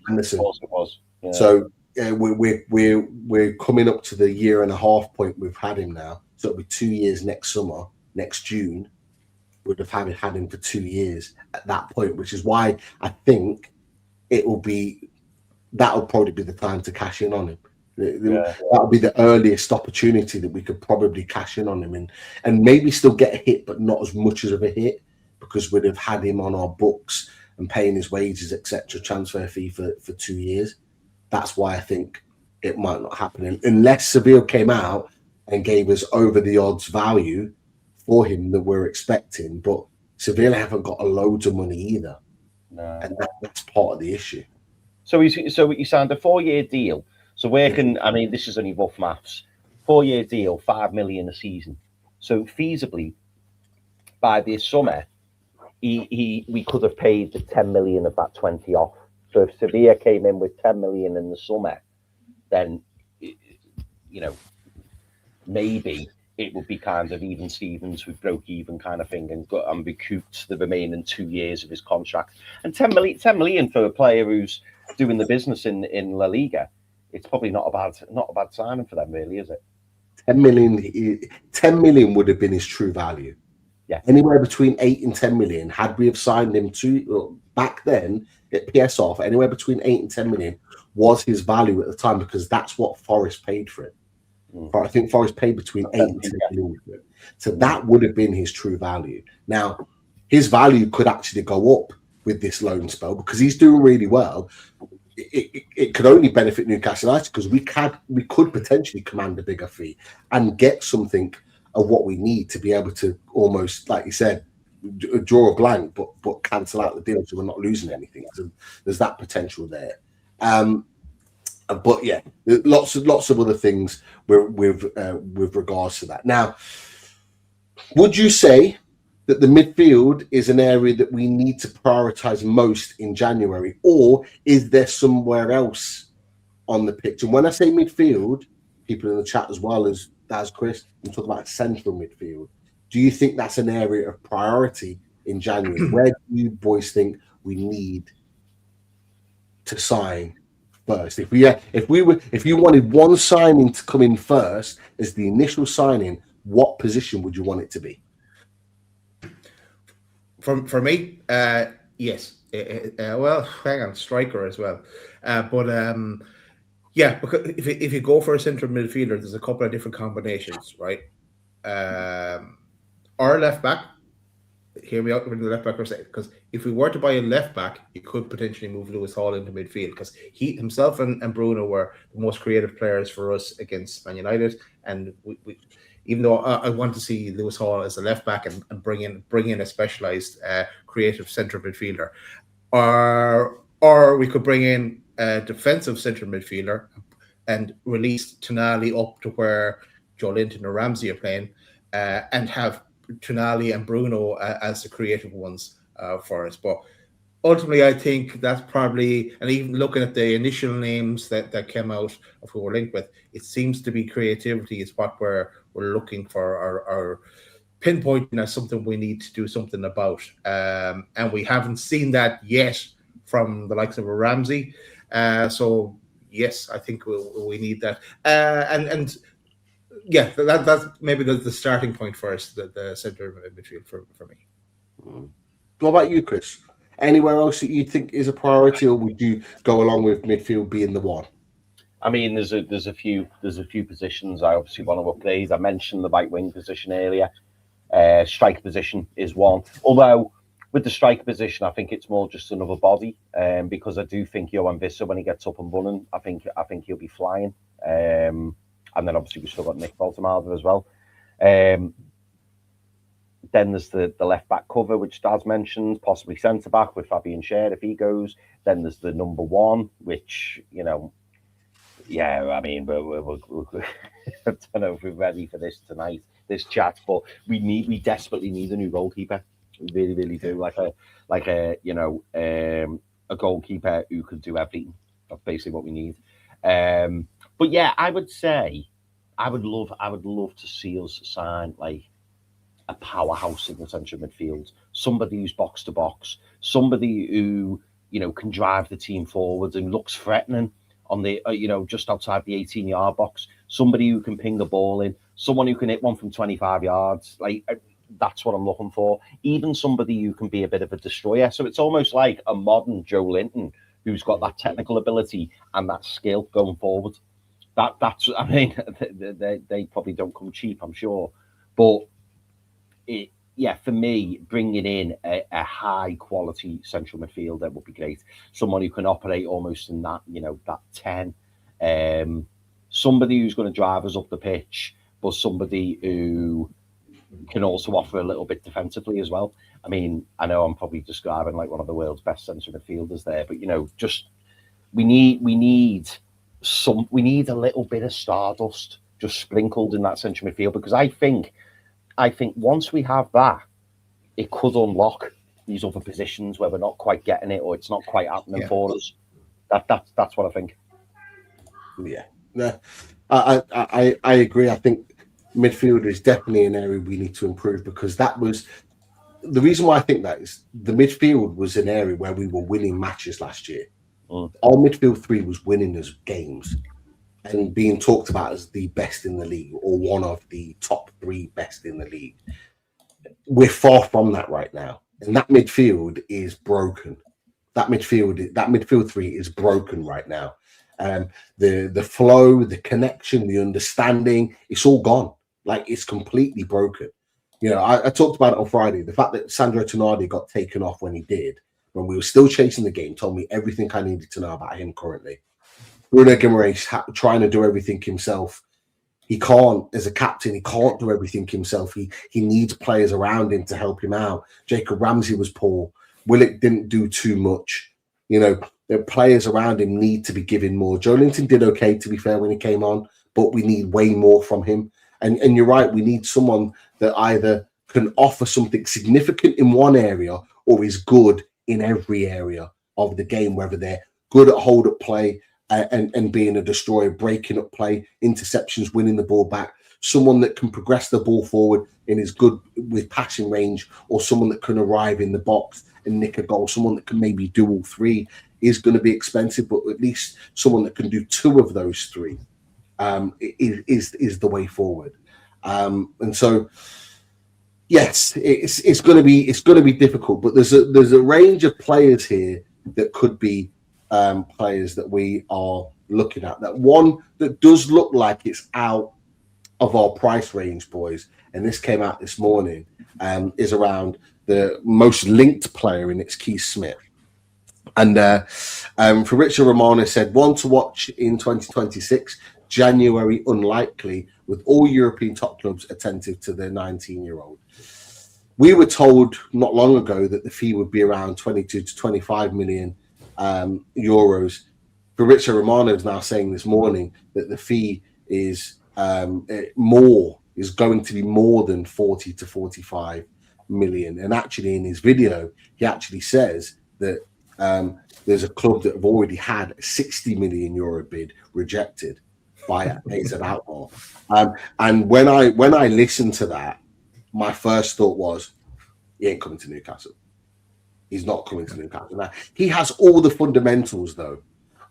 was. Yeah. So we're coming up to the 1.5 point we've had him now. So it'll be 2 years next summer, next June. We'd have had him for 2 years at that point, which is why I think that'll probably be the time to cash in on him. That'll be the earliest opportunity that we could probably cash in on him and maybe still get a hit, but not as much of a hit because we'd have had him on our books and paying his wages, etc., transfer fee for 2 years. That's why I think it might not happen unless Seville came out and gave us over the odds value for him that we're expecting. But Seville haven't got a load of money either, and that's part of the issue. So you signed a 4-year deal. So this is only rough maths. 4-year deal, 5 million a season. So feasibly, by this summer, we could have paid the 10 million of that 20 off. So if Sevilla came in with 10 million in the summer, then maybe it would be kind of even Stevens with broke even kind of thing and recouped the remaining 2 years of his contract. And 10 million for a player who's doing the business in La Liga. It's probably not a bad signing for them, really, is it? 10 million would have been his true value. Yeah, anywhere between 8 and 10 million. Had we have signed him back then at PSR for anywhere between 8 and 10 million was his value at the time because that's what Forest paid for it. I think Forest paid between 8 and 10 million for it. So that would have been his true value. Now, his value could actually go up with this loan spell because he's doing really well. It could only benefit Newcastle United because we could potentially command a bigger fee and get something of what we need to be able to almost, like you said, draw a blank but cancel out the deal so we're not losing anything. So there's that potential there. But yeah, lots of other things with regards to that. Now, would you say that the midfield is an area that we need to prioritize most in January, or is there somewhere else on the pitch? And when I say midfield, people in the chat as well as Chris, I'm talking about central midfield. Do you think that's an area of priority in January? Where do you boys think we need to sign first? If you wanted one signing to come in first as the initial signing, what position would you want it to be? For me, yes. Well, hang on, striker as well. Yeah, because if you go for a central midfielder, there's a couple of different combinations, right? Our left back, hear me out when the left back are saying, because if we were to buy a left back, you could potentially move Lewis Hall into midfield because he himself and Bruno were the most creative players for us against Man United, and we even though I want to see Lewis Hall as a left back and bring in a specialized creative central midfielder, or we could bring in a defensive central midfielder and release Tonali up to where Joe Linton or Ramsey are playing, and have Tonali and Bruno as the creative ones for us. But ultimately, I think that's probably, and even looking at the initial names that came out of who we're linked with, it seems to be creativity is what we're looking for, our pinpointing as something we need to do something about. And we haven't seen that yet from the likes of a Ramsey. So yes, I think we need that. And yeah, that's maybe the starting point for us, the centre midfield for me. What about you, Chris? Anywhere else that you think is a priority, or would you go along with midfield being the one? I mean, there's a few positions I obviously want to upgrade. I mentioned the right wing position earlier. Striker position is one. Although with the striker position, I think it's more just another body. Because I do think Johan Vissa, when he gets up and running, I think he'll be flying. And then obviously we've still got Nick Voltemade as well. Then there's the left back cover, which Daz mentioned, possibly centre back with Fabian Schär if he goes. Then there's the number one, which, you know, yeah, I mean, we're I don't know if we're ready for this tonight, this chat, but we desperately need a new goalkeeper. We really, really do. Like a you know, a goalkeeper who could do everything. That's basically what we need. But yeah, I would say I would love to see us sign like a powerhouse in the centre of midfield, somebody who's box to box, somebody who, you know, can drive the team forward and looks threatening on the, you know, just outside the 18-yard box, somebody who can ping the ball in, someone who can hit one from 25 yards. Like, that's what I'm looking for. Even somebody who can be a bit of a destroyer. So it's almost like a modern Joe Linton who's got that technical ability and that skill going forward. That's, I mean, they probably don't come cheap, I'm sure, but yeah, for me, bringing in a high quality central midfielder would be great. Someone who can operate almost in that, you know, that 10. Somebody who's going to drive us up the pitch, but somebody who can also offer a little bit defensively as well. I mean, I know I'm probably describing like one of the world's best central midfielders there, but, you know, just we need a little bit of stardust just sprinkled in that central midfield, because I think once we have that, it could unlock these other positions where we're not quite getting it or it's not quite happening for us. That's what I think. Yeah, no, I agree. I think midfield is definitely an area we need to improve, because that was the reason why I think that is the midfield was an area where we were winning matches last year. Our midfield three was winning us games and being talked about as the best in the league or one of the top three best in the league. We're far from that right now. And that midfield is broken. That midfield three is broken right now. The flow, the connection, the understanding, it's all gone. Like, it's completely broken. You know, I talked about it on Friday. The fact that Sandro Tonali got taken off when he did, when we were still chasing the game, told me everything I needed to know about him currently. Bruno Guimaraes trying to do everything himself. He can't, as a captain, he can't do everything himself. He needs players around him to help him out. Jacob Ramsey was poor. Willock didn't do too much. You know, the players around him need to be giving more. Joe Linton did okay, to be fair, when he came on, but we need way more from him. And you're right, we need someone that either can offer something significant in one area or is good in every area of the game, whether they're good at hold-up play, and being a destroyer, breaking up play, interceptions, winning the ball back, someone that can progress the ball forward and is good with passing range, or someone that can arrive in the box and nick a goal, someone that can maybe do all three. Is going to be expensive, but at least someone that can do two of those three is the way forward. And so, yes, it's going to be difficult, but there's a range of players here that could be players that we are looking at. That one that does look like it's out of our price range, boys, and this came out this morning, is around the most linked player, and it's Keith Smith. And Fabrizio Romano said, one to watch in 2026, January unlikely, with all European top clubs attentive to their 19-year-old. We were told not long ago that the fee would be around 22 to 25 million euros. Fabrizio Romano is now saying this morning that the fee is going to be more than 40 to 45 million. And actually, in his video, he actually says that there's a club that have already had a 60 million euro bid rejected by AZ Alkmaar. And when I listened to that, my first thought was, he ain't coming to Newcastle. He's not coming to Newcastle. Now, he has all the fundamentals, though,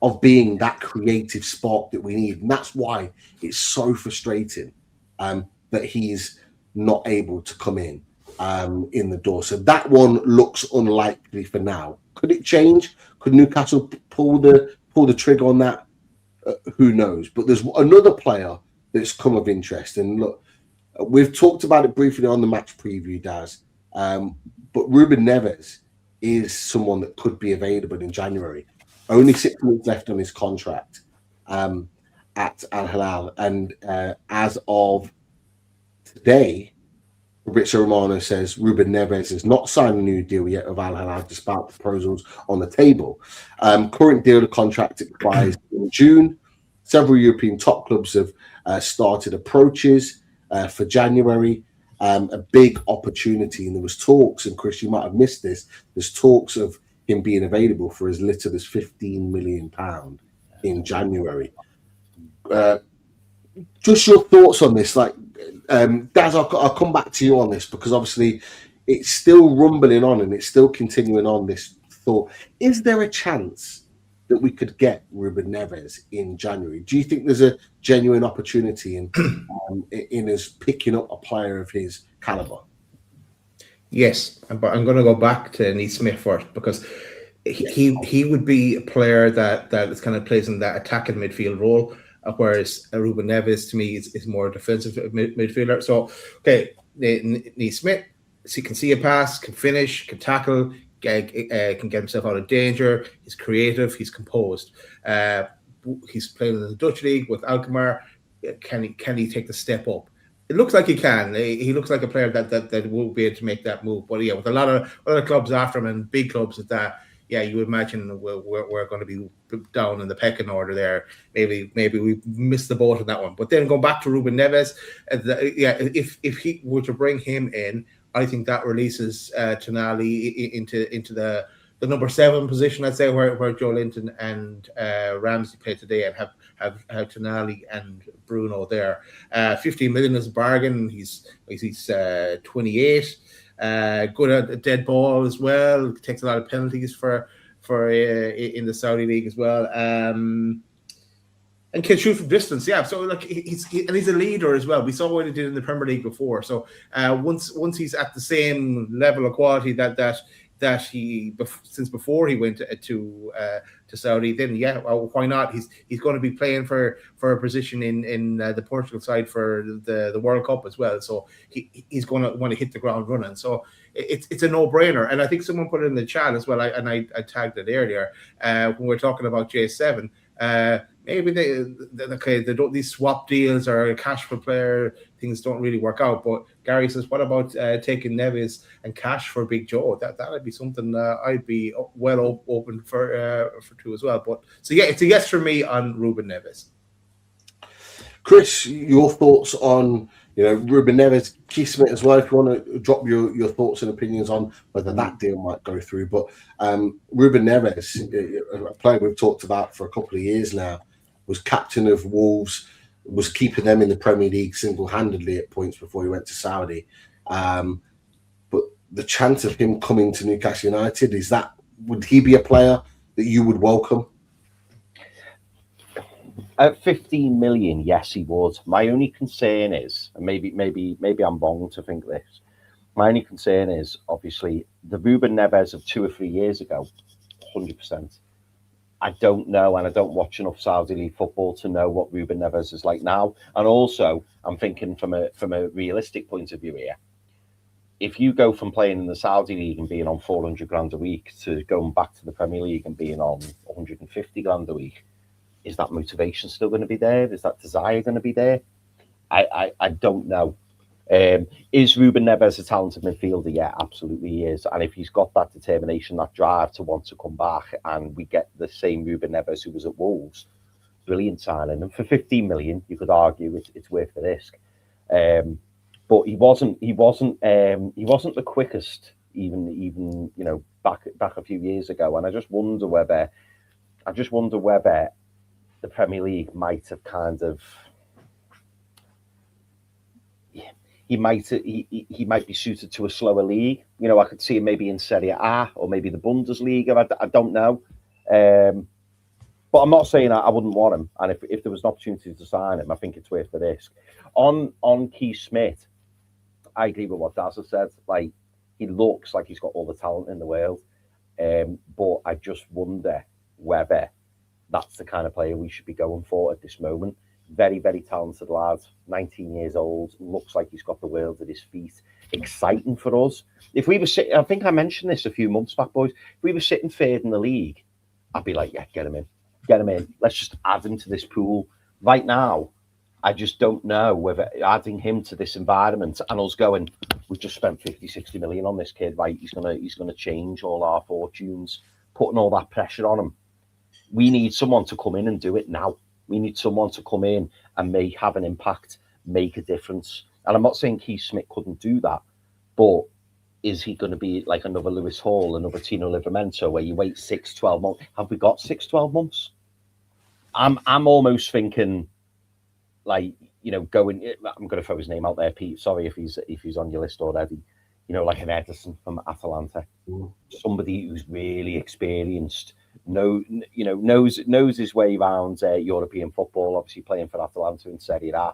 of being that creative spark that we need. And that's why it's so frustrating that he's not able to come in the door. So that one looks unlikely for now. Could it change? Could Newcastle pull the trigger on that? Who knows? But there's another player that's come of interest. And look, we've talked about it briefly on the match preview, Daz. But Ruben Neves is someone that could be available in January. Only 6 months left on his contract at Al Hilal. And as of today, Fabrizio Romano says Ruben Neves has not signed a new deal yet with Al Hilal, despite proposals on the table. Current deal, the contract expires in June. Several European top clubs have started approaches for January. A big opportunity, and there was talks, and Chris, you might have missed this, there's talks of him being available for as little as £15 million in January. Just your thoughts on this, like, Daz, I'll come back to you on this, because obviously it's still rumbling on and it's still continuing on, this thought. Is there a chance that we could get Ruben Neves in January? Do you think there's a genuine opportunity in us picking up a player of his caliber? Yes, but I'm going to go back to Naismith first, because he would be a player that is kind of plays in that attacking midfield role, whereas Ruben Neves to me is more defensive midfielder. So, okay, Naismith, he can see a pass, can finish, can tackle, can get himself out of danger. He's creative, he's composed. He's playing in the Dutch league with Alkmaar. Can he take the step up? It looks like he can. He looks like a player that will be able to make that move. But yeah, with a lot of clubs after him and big clubs at that, yeah, you would imagine we're going to be down in the pecking order there. Maybe we missed the boat on that one. But then going back to Ruben Neves, if he were to bring him in, I think that releases Tonali into the number 7 position, I'd say, where Joe Linton and Ramsey play today, and have Tonali and Bruno there. 15 million is a bargain. He's 28. Good at a dead ball as well. Takes a lot of penalties for in the Saudi league as well. And can shoot from distance, yeah. So like he's a leader as well. We saw what he did in the Premier League before. So once he's at the same level of quality that he since before he went to Saudi, then yeah, well, why not? He's going to be playing for a position in the Portugal side for the World Cup as well. So he's going to want to hit the ground running. So it's a no-brainer. And I think someone put it in the chat as well. I tagged it earlier when we're talking about J7. Maybe these swap deals or cash for player things don't really work out. But Gary says, what about taking Neves and cash for Big Joe? That'd be something I'd be well open for too as well. But so yeah, it's a yes for me on Ruben Neves. Chris, your thoughts on Ruben Neves, Keith Smith as well, if you want to drop your thoughts and opinions on whether that deal might go through. But Ruben Neves, a player we've talked about for a couple of years now, was captain of Wolves, was keeping them in the Premier League single-handedly at points before he went to Saudi. But the chance of him coming to Newcastle United, would he be a player that you would welcome? At 15 million, yes, he would. My only concern is, and maybe I'm wrong to think this, my only concern is obviously the Ruben Neves of 2 or 3 years ago, 100%. I don't know, and I don't watch enough Saudi League football to know what Ruben Neves is like now. And also, I'm thinking from a realistic point of view here. If you go from playing in the Saudi League and being on 400 grand a week to going back to the Premier League and being on 150 grand a week, is that motivation still going to be there? Is that desire going to be there? I don't know. Is Ruben Neves a talented midfielder? Yeah, absolutely he is. And if he's got that determination, that drive to want to come back, and we get the same Ruben Neves who was at Wolves, brilliant signing. And for 15 million, you could argue it's worth the risk. But he wasn't the quickest, even back a few years ago. And I just wonder whether the Premier League might have kind of. He might be suited to a slower league. I could see him maybe in Serie A or maybe the Bundesliga. I don't know. But I'm not saying I wouldn't want him. And if there was an opportunity to sign him, I think it's worth the risk. On Keith Smith, I agree with what Daz has said. Like, he looks like he's got all the talent in the world. But I just wonder whether that's the kind of player we should be going for at this moment. Very, very talented lad, 19 years old, looks like he's got the world at his feet. Exciting for us. If we were sitting, I think I mentioned this a few months back, boys. If we were sitting third in the league, I'd be like, yeah, get him in. Get him in. Let's just add him to this pool. Right now, I just don't know whether adding him to this environment and us going, we've just spent 50, 60 million on this kid, right? He's gonna change all our fortunes, putting all that pressure on him. We need someone to come in and do it now. We need someone to come in and have an impact, make a difference. And I'm not saying Keith Smith couldn't do that, but is he going to be like another Lewis Hall, another Tino Livramento, where you wait 6, 12 months? Have we got 6, 12 months? I'm almost thinking, like, you know, going. I'm going to throw his name out there, Pete. Sorry if he's on your list already. You know, like an Edison from Atalanta, somebody who's really experienced. Knows his way around European football. Obviously, playing for Atalanta in Serie A,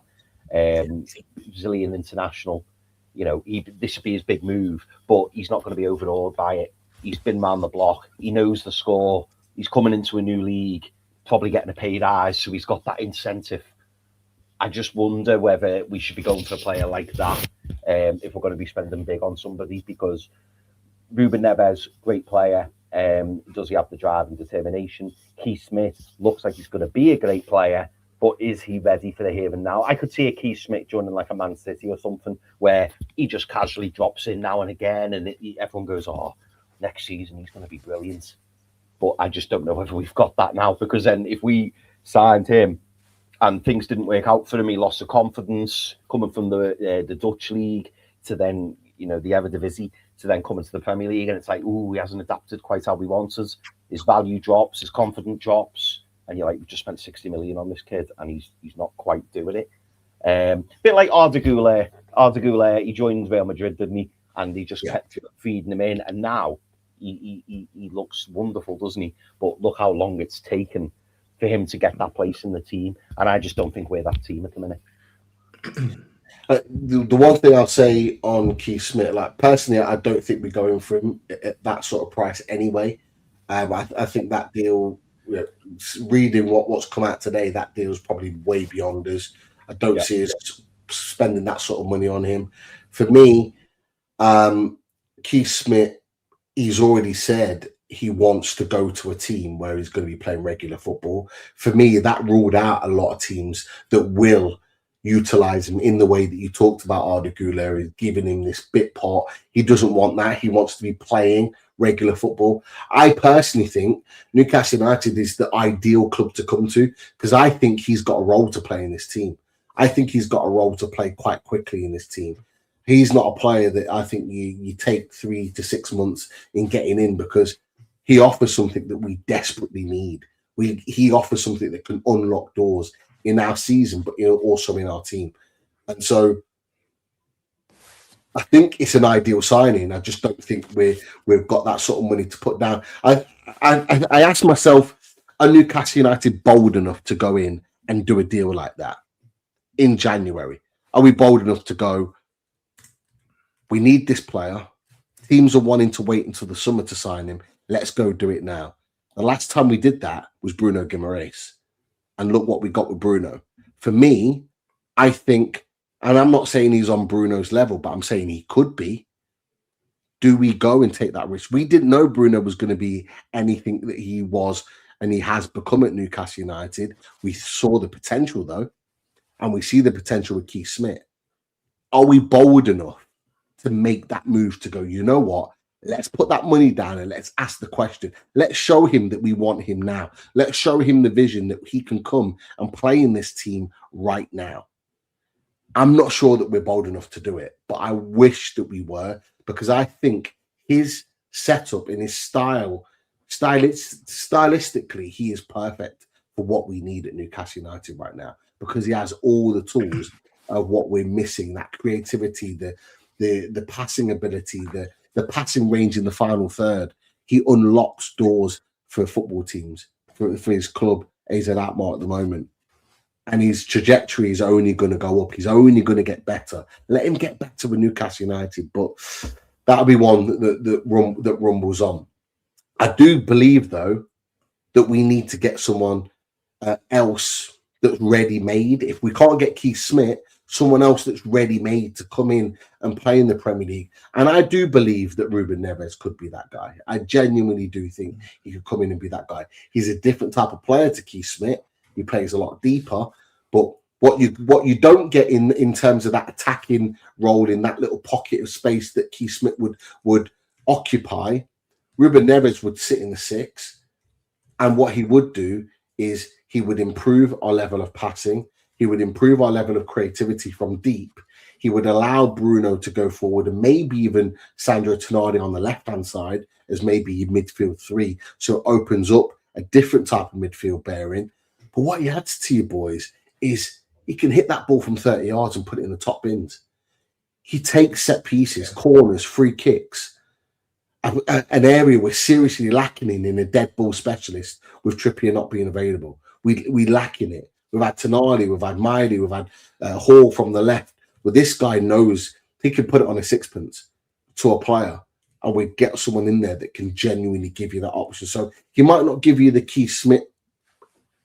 Brazilian international. You know, this would be his big move, but he's not going to be overawed by it. He's been round the block. He knows the score. He's coming into a new league, probably getting a pay rise, so he's got that incentive. I just wonder whether we should be going for a player like that if we're going to be spending big on somebody, because Ruben Neves, great player. Does he have the drive and determination? Keith Smith looks like he's going to be a great player, but is he ready for the here and now? I could see a Keith Smith joining like a Man City or something, where he just casually drops in now and again, and everyone goes, oh, next season he's going to be brilliant. But I just don't know whether we've got that now, because then if we signed him and things didn't work out for him, he lost the confidence coming from the Dutch league to then, you know, the Eredivisie, to then come into the Premier League, and it's like, ooh, he hasn't adapted quite how we wanted. His value drops, his confidence drops, and you're like, we've just spent 60 million on this kid, and he's not quite doing it. Bit like Arda Güler. Arda Güler, he joined Real Madrid, didn't he? And he just kept feeding him in, and now he looks wonderful, doesn't he? But look how long it's taken for him to get that place in the team, and I just don't think we're that team at the minute. The one thing I'll say on Keith Smith, like, personally, I don't think we're going for him at that sort of price anyway. I think that deal, you know, reading what's come out today, that deal's probably way beyond us. I don't see us spending that sort of money on him. For me, Keith Smith, he's already said he wants to go to a team where he's going to be playing regular football. For me, that ruled out a lot of teams that will utilize him in the way that you talked about. Arda Güler is giving him this bit part. He doesn't want that. He wants to be playing regular football. I personally think Newcastle United is the ideal club to come to, because I think he's got a role to play in this team. I think he's got a role to play quite quickly in this team. He's not a player that I think you take 3 to 6 months in getting in, because he offers something that we desperately need. He offers something that can unlock doors in our season, but, you know, also in our team. And so I think it's an ideal signing. I just don't think we've got that sort of money to put down. I asked myself, are Newcastle United bold enough to go in and do a deal like that in January? Are we bold enough to go, we need this player, teams are wanting to wait until the summer to sign him, let's go do it now? The last time we did that was Bruno Guimaraes. And look what we got with Bruno. For me, I think, and I'm not saying he's on Bruno's level, but I'm saying he could be. Do we go and take that risk? We didn't know Bruno was going to be anything that he was and he has become at Newcastle United. We saw the potential, though, and we see the potential with Keith Smith. Are we bold enough to make that move to go, you know what? Let's put that money down and let's ask the question. Let's show him that we want him now. Let's show him the vision that he can come and play in this team right now. I'm not sure that we're bold enough to do it, but I wish that we were, because I think his setup and his stylistically, he is perfect for what we need at Newcastle United right now, because he has all the tools of what we're missing, that creativity, the passing ability, the passing range in the final third. He unlocks doors for football teams. for his club AZ Alkmaar at the moment. And his trajectory is only going to go up. He's only going to get better. Let him get better with Newcastle United, but that'll be one that rumbles on. I do believe, though, that we need to get someone else that's ready-made. If we can't get Keith Smith, someone else that's ready-made to come in and play in the Premier League. And I do believe that Ruben Neves could be that guy. I genuinely do think he could come in and be that guy. He's a different type of player to Keith Smith. He plays a lot deeper, but what you don't get in terms of that attacking role in that little pocket of space that Keith Smith would occupy, Ruben Neves would sit in the 6, and what he would do is he would improve our level of passing. He would improve our level of creativity from deep. He would allow Bruno to go forward and maybe even Sandro Tonali on the left-hand side as maybe midfield 3. So it opens up a different type of midfield bearing. But what he adds to you boys is he can hit that ball from 30 yards and put it in the top bins. He takes set pieces, corners, free kicks, an area we're seriously lacking in a dead ball specialist with Trippier not being available. We lack in it. We've had Tonali, we've had Miley, we've had Hall from the left. But this guy knows he can put it on a sixpence to a player, and we get someone in there that can genuinely give you that option. So he might not give you the Keith Smith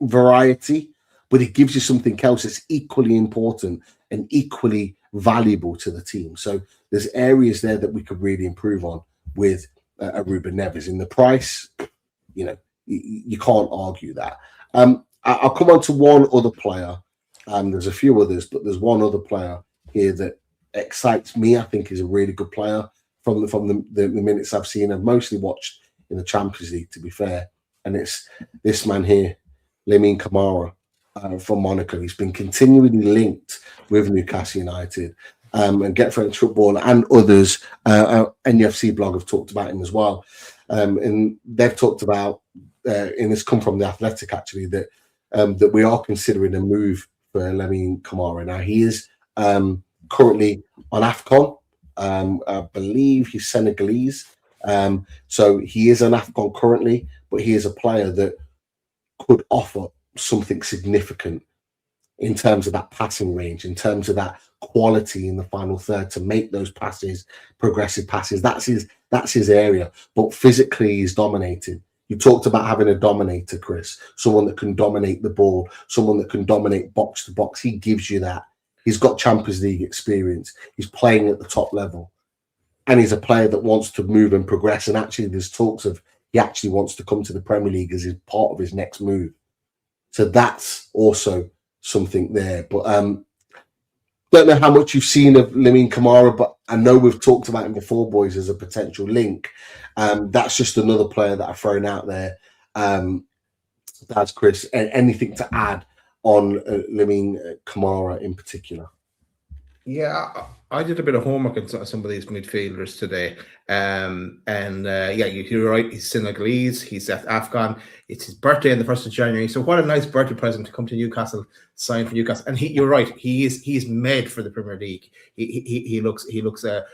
variety, but it gives you something else that's equally important and equally valuable to the team. So there's areas there that we could really improve on with a Ruben Neves. In the price, you can't argue that. I'll come on to one other player. There's a few others, but there's one other player here that excites me. I think is a really good player from the minutes I've seen. I've mostly watched in the Champions League, to be fair, and it's this man here, Lamine Camara from Monaco. He's been continually linked with Newcastle United and Get French Football and others. NUFC blog have talked about him as well, and they've talked about, and it's come from The Athletic actually, that we are considering a move for Lamine Camara. Now he is currently on AFCON. I believe he's Senegalese, so he is on AFCON currently, but he is a player that could offer something significant in terms of that passing range, in terms of that quality in the final third to make those passes, progressive passes. That's his area. But physically, he's dominated. You talked about having a dominator, Chris, someone that can dominate the ball, someone that can dominate box to box. He gives you that. He's got Champions League experience. He's playing at the top level. And he's a player that wants to move and progress. And actually, there's talks of he actually wants to come to the Premier League as part of his next move. So that's also something there. But don't know how much you've seen of Lamine Camara, but I know we've talked about him before, boys, as a potential link. That's just another player that I've thrown out there. That's Chris. Anything to add on Lamine Camara in particular? Yeah, I did a bit of homework on some of these midfielders today. You're right. He's Senegalese. He's at AFCON. It's his birthday on the 1st of January. So what a nice birthday present to come to Newcastle, sign for Newcastle. And you're right. He's made for the Premier League. He looks a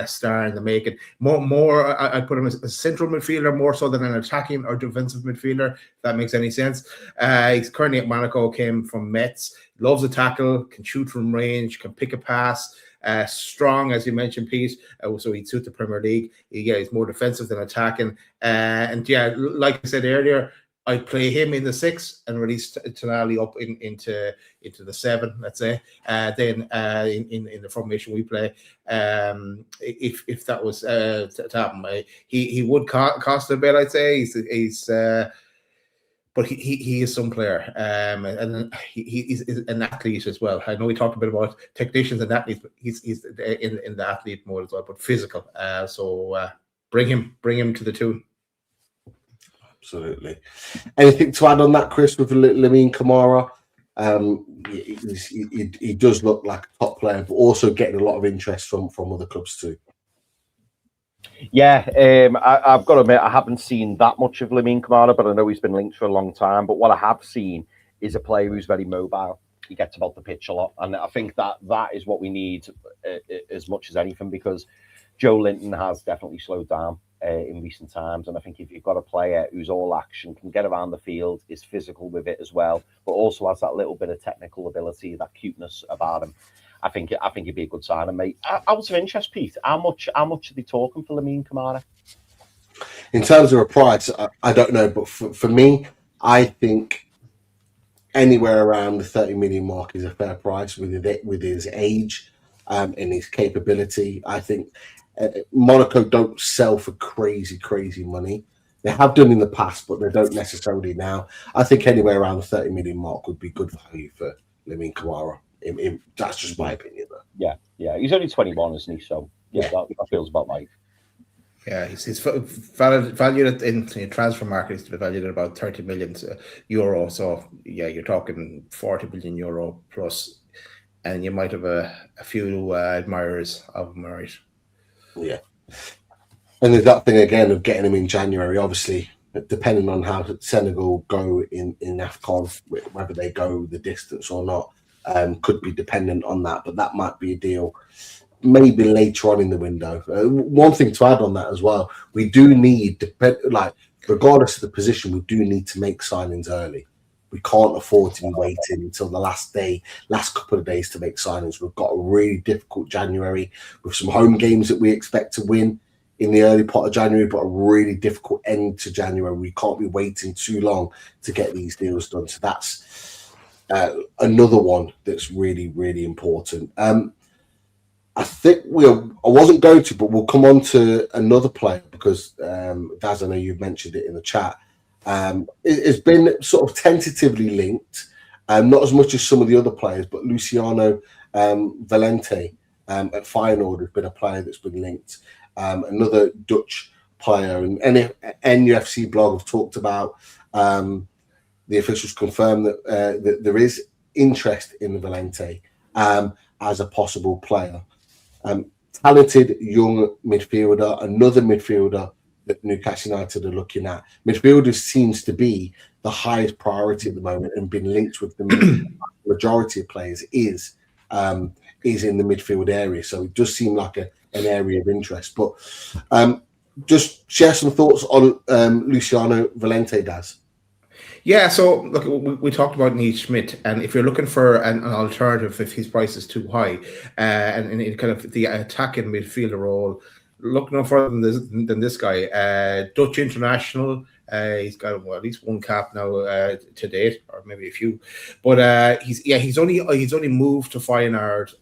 star in the making. More. I put him as a central midfielder more so than an attacking or defensive midfielder. If that makes any sense. He's currently at Monaco. Came from Metz. Loves a tackle. Can shoot from range. Can pick a pass. Strong, as you mentioned, Pete. So he'd suit the Premier League. He's more defensive than attacking. Like I said earlier, I'd play him in the 6 and release Tonali up into the 7, let's say. Then in the formation we play, if that was to happen, he would cost a bit, I'd say. But he is some player, and he's an athlete as well. I know we talked a bit about technicians and athletes, but he's in the athlete mode as well, but physical. So bring him to the tune. Absolutely. Anything to add on that, Chris, with Lamine Camara? He does look like a top player, but also getting a lot of interest from other clubs too. Yeah, I've got to admit, I haven't seen that much of Lamine Camara, but I know he's been linked for a long time. But what I have seen is a player who's very mobile. He gets about the pitch a lot. And I think that is what we need as much as anything, because Joe Linton has definitely slowed down. in recent times. And I think if you've got a player who's all action, can get around the field, is physical with it as well, but also has that little bit of technical ability, that cuteness about him, I think it'd be a good signing, mate. Out of interest, Pete, how much are they talking for Lamine Camara? In terms of a price, I don't know, but for me, I think anywhere around the 30 million mark is a fair price with his age and his capability. I think Monaco don't sell for crazy money. They have done in the past, but they don't necessarily now. I think anywhere around the 30 million mark would be good value for Lamine Camara. That's just my opinion, though. Yeah. He's only 21, isn't he? So that feels about right. Yeah, he's valued in transfer market. He's valued at about 30 million euro. So yeah, you're talking 40 million euro plus, and you might have a few admirers of him, right? Yeah, and there's that thing again of getting him in January. Obviously, depending on how Senegal go in AFCON, whether they go the distance or not, could be dependent on that. But that might be a deal. Maybe later on in the window. One thing to add on that as well, we do need, regardless of the position, we do need to make signings early. We can't afford to be waiting until the last couple of days to make signings. We've got a really difficult January with some home games that we expect to win in the early part of January, but a really difficult end to January. We can't be waiting too long to get these deals done. So that's another one that's really important. I think I wasn't going to, but we'll come on to another player because, Daz, I know you've mentioned it in the chat. It's been sort of tentatively linked, not as much as some of the other players, but Luciano Valente at Feyenoord has been a player that's been linked. Another Dutch player, and NUFC blog have talked about the officials confirmed that there is interest in Valente as a possible player. Talented young midfielder, another midfielder that Newcastle United are looking at. Midfielders seems to be the highest priority at the moment, and been linked with the majority of players is in the midfield area. So it does seem like an area of interest. But just share some thoughts on Luciano Valente, Daz. Yeah, so look, we talked about Neil Schmidt, and if you're looking for an alternative, if his price is too high, and in kind of the attacking midfielder role, look no further than this guy, Dutch international. He's got at least one cap now to date, or maybe a few. But he's only moved to Feyenoord,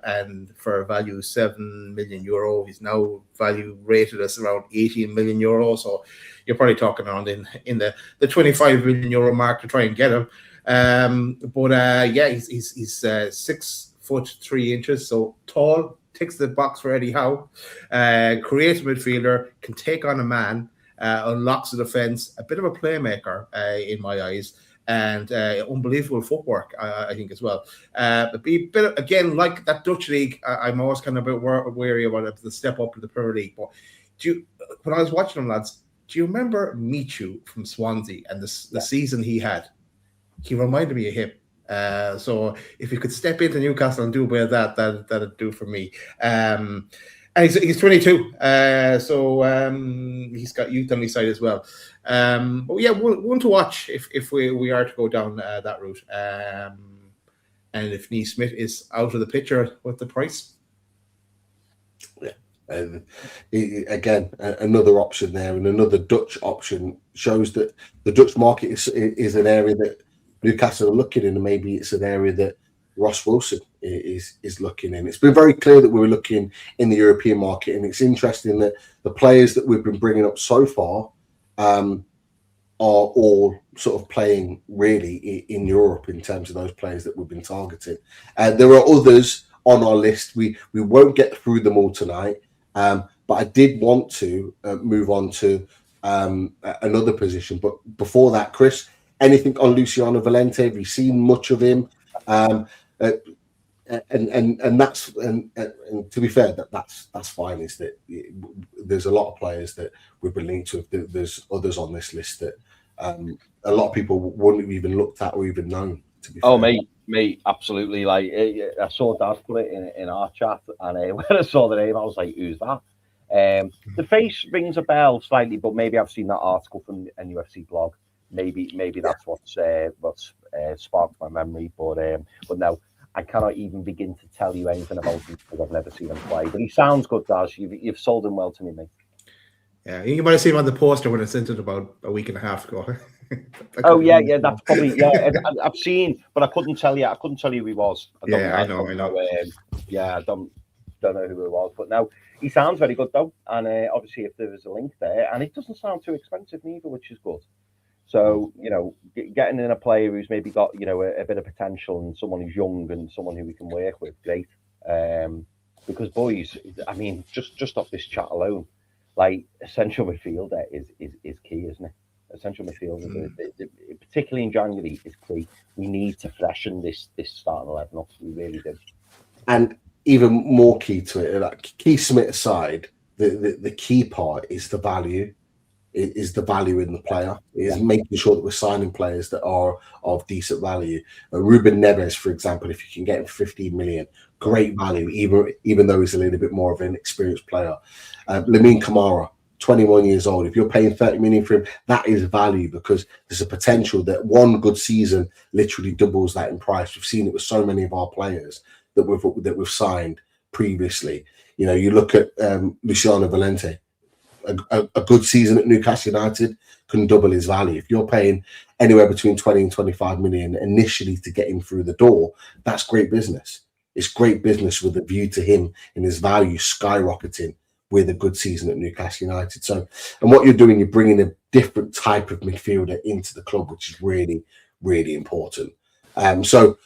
and for a value of €7 million. He's now value rated as around 18 million euros. So you're probably talking around in the 25 million euro mark to try and get him. He's 6'3", so tall, ticks the box for Eddie Howe, creative midfielder, can take on a man, unlocks the defense, a bit of a playmaker in my eyes, and unbelievable footwork, I think, as well. But be a bit, again, like that Dutch league, I'm always kind of a bit wary about it, the step up to the Premier League. But when I was watching them, lads, do you remember Michu from Swansea and the season he had? He reminded me of him. So if you could step into Newcastle and do a bit of that'd do for me. And he's 22, so he's got youth on his side as well. But yeah, one to watch if we are to go down that route. And if Neil Smith is out of the picture, what the price? Yeah. Again, another option there, and another Dutch option shows that the Dutch market is an area that Newcastle are looking in, and maybe it's an area that Ross Wilson is looking in. It's been very clear that we were looking in the European market, and it's interesting that the players that we've been bringing up so far are all sort of playing really in Europe in terms of those players that we've been targeting. There are others on our list. We won't get through them all tonight. But I did want to move on to another position. But before that, Chris, anything on Luciano Valente? Have you seen much of him? And that's to be fair, that's fine. Is that there's a lot of players that we've been linked to. There's others on this list that a lot of people wouldn't have even looked at or even known. To be fair. Mate, absolutely. Like I saw Dad put it in our chat, and when I saw the name, I was like, "Who's that?" The face rings a bell slightly, but maybe I've seen that article from the NUFC blog. Maybe that's what's sparked my memory. But no, I cannot even begin to tell you anything about him because I've never seen him play. But he sounds good, Daz. You've sold him well to me, mate. Yeah, you might have seen him on the poster when I sent it about a week and a half ago. Oh yeah, that's probably I've seen, but I couldn't tell you. I couldn't tell you who he was. I know. I don't know who it was, but no, he sounds very good though. And obviously, if there was a link there, and it doesn't sound too expensive neither, which is good. So getting in a player who's maybe got a bit of potential and someone who's young and someone who we can work with, great. Because boys, I mean, just off this chat alone, like essential midfielder is key, isn't it? Essential midfielder, particularly in January, is key. We need to freshen this starting 11 up. We really do. And even more key to it, like Keith Smith aside, the key part is the value. It is the value in the player. It is making sure that we're signing players that are of decent value. Ruben Neves, for example, if you can get him 15 million, great value, even though he's a little bit more of an experienced player. Lamine Kamara, 21 years old. If you're paying 30 million for him, that is value because there's a potential that one good season literally doubles that in price. We've seen it with so many of our players that we've signed previously. You look at Luciano Valente. A good season at Newcastle United can double his value. If you're paying anywhere between 20 and 25 million initially to get him through the door, that's great business. It's great business with a view to him and his value skyrocketing with a good season at Newcastle United. So, and what you're doing, you're bringing a different type of midfielder into the club, which is really, really important. So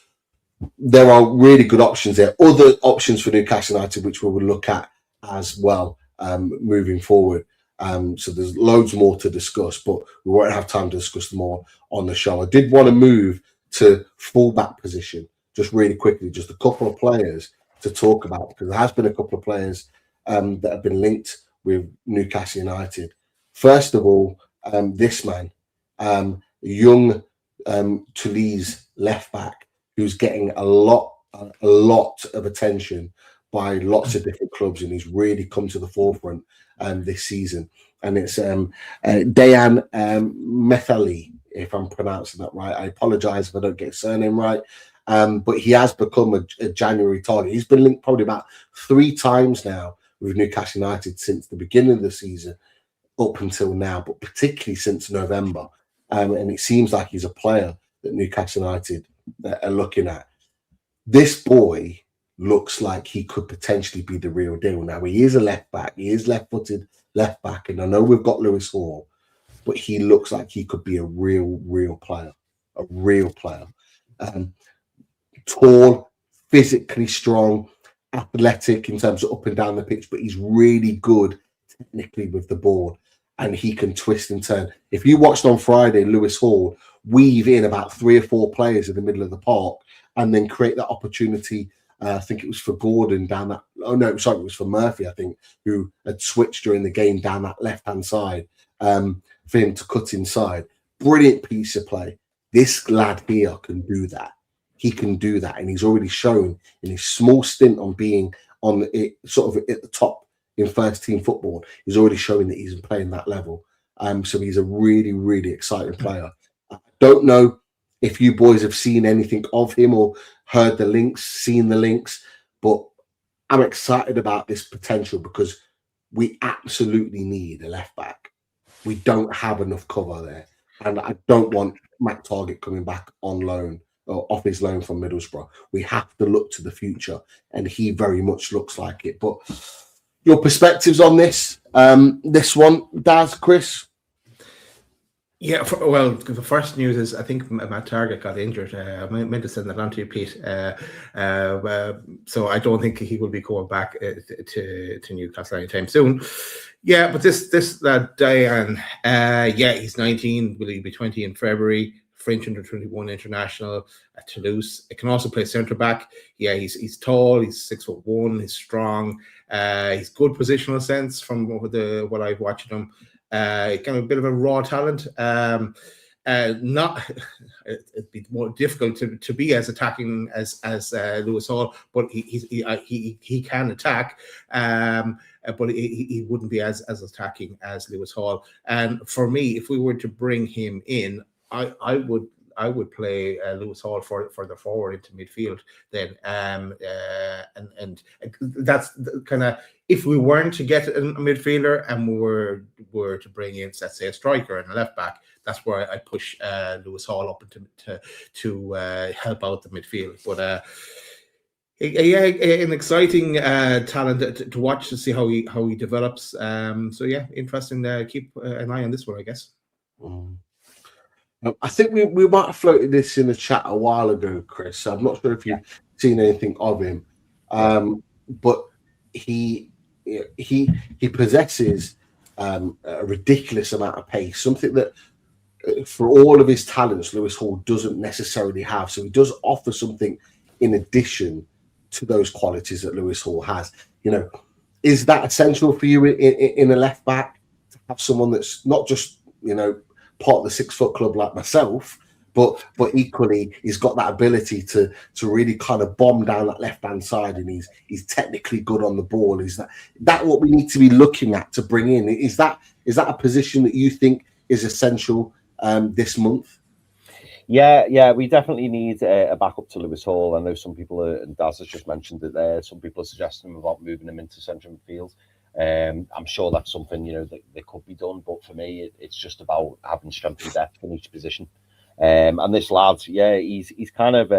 there are really good options there. Other options for Newcastle United, which we will look at as well moving forward. So there's loads more to discuss, but we won't have time to discuss them all on the show. I did want to move to fullback position just really quickly, just a couple of players to talk about because there has been a couple of players that have been linked with Newcastle United. First of all, this man, young Toulouse left back, who's getting a lot of attention by lots of different clubs, and he's really come to the forefront this season. And it's Dayan Methali, if I'm pronouncing that right. I apologise if I don't get his surname right. But he has become a January target. He's been linked probably about 3 times now with Newcastle United since the beginning of the season up until now, but particularly since November. And it seems like he's a player that Newcastle United are looking at. This boy looks like he could potentially be the real deal. Now, he is a left back. He is left-footed left back. And I know we've got Lewis Hall, but he looks like he could be a real player. A real player. Tall, physically strong, athletic in terms of up and down the pitch, but he's really good technically with the ball. And he can twist and turn. If you watched on Friday, Lewis Hall weave in about 3 or 4 players in the middle of the park and then create that opportunity. I think it was for Gordon down that. Oh no, sorry, it was for Murphy. I think who had switched during the game down that left-hand side for him to cut inside. Brilliant piece of play. This lad here can do that. He can do that, and he's already shown in his small stint on being on it, sort of at the top in first team football. He's already showing that he's playing that level. So he's a really exciting player. I don't know if you boys have seen anything of him or heard the links, seen the links, but I'm excited about this potential because we absolutely need a left back. We don't have enough cover there. And I don't want Matt Targett coming back on loan or off his loan from Middlesbrough. We have to look to the future, and he very much looks like it. But your perspectives on this one, Daz, Chris? Yeah, well, the first news is I think Matt Targett got injured. I meant to send that on to you, Pete. So I don't think he will be going back to Newcastle anytime soon. Yeah, but this Dayan, he's 19. Will he be 20 in February? French under-21 international at Toulouse. It can also play centre back. Yeah, he's tall. He's 6'1". He's strong. He's good positional sense from what I've watched him. Kind of a bit of a raw talent. not it'd be more difficult to be as attacking as Lewis Hall, but he can attack, but he wouldn't be as attacking as Lewis Hall. And for me, if we were to bring him in, I would play Lewis Hall for the forward into midfield then, and that's kind of, if we weren't to get a midfielder and we were to bring in, let's say, a striker and a left back, that's where I push Lewis Hall up to help out the midfield. But yeah, an exciting talent to watch, to see how he develops. So yeah, interesting. Keep an eye on this one, I guess. I think we might have floated this in the chat a while ago, Chris. So I'm not sure if you've seen anything of him, but he possesses a ridiculous amount of pace, something that for all of his talents, Lewis Hall doesn't necessarily have. So he does offer something in addition to those qualities that Lewis Hall has. You know, is that essential for you in a left back, to have someone that's not just, you know, part of the 6 Foot Club like myself, but equally he's got that ability to really kind of bomb down that left hand side, and he's technically good on the ball? Is that what we need to be looking at to bring in? Is that a position that you think is essential this month? Yeah, we definitely need a backup to Lewis Hall. I know some people and Daz has just mentioned it there. Some people are suggesting about moving him into central midfield. I'm sure that's something, you know, that could be done, but for me, it's just about having strength and depth in each position. And this lad, yeah, he's kind of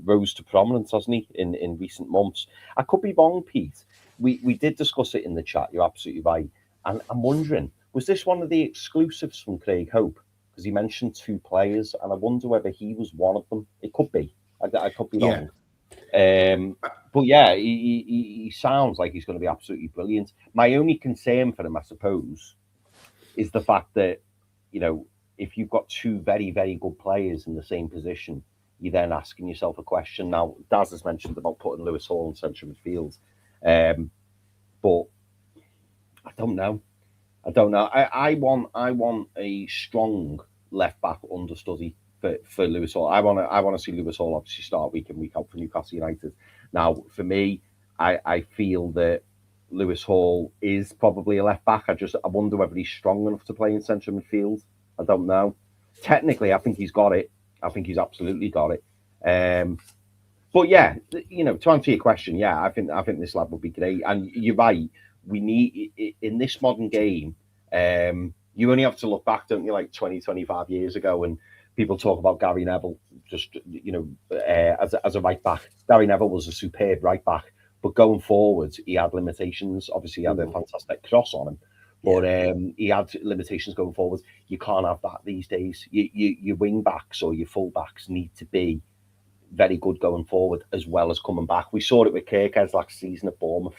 rose to prominence, hasn't he, in recent months? I could be wrong, Pete. We did discuss it in the chat. You're absolutely right. And I'm wondering, was this one of the exclusives from Craig Hope? Because he mentioned 2 players, and I wonder whether he was one of them. It could be. I could be wrong. But yeah, he sounds like he's going to be absolutely brilliant. My only concern for him, I suppose, is the fact that, you know, if you've got 2 very, very good players in the same position, you're then asking yourself a question. Now, Daz has mentioned about putting Lewis Hall in central midfield, but I don't know. I want a strong left back understudy for Lewis Hall. I want to see Lewis Hall obviously start week in, week out for Newcastle United. Now, for me, I feel that Lewis Hall is probably a left back. I wonder whether he's strong enough to play in central midfield. I don't know. Technically, I think he's got it. I think he's absolutely got it. But yeah, you know, to answer your question, yeah, I think this lad would be great. And you're right. We need, in this modern game, you only have to look back, don't you, like 20, 25 years ago, and people talk about Gary Neville, just, you know, as a right back. Gary Neville was a superb right back, but going forward, he had limitations. Obviously, he had a fantastic cross on him, but he had limitations going forward. You can't have that these days. Your wing backs or your full backs need to be very good going forward as well as coming back. We saw it with Kirkhead last season at Bournemouth.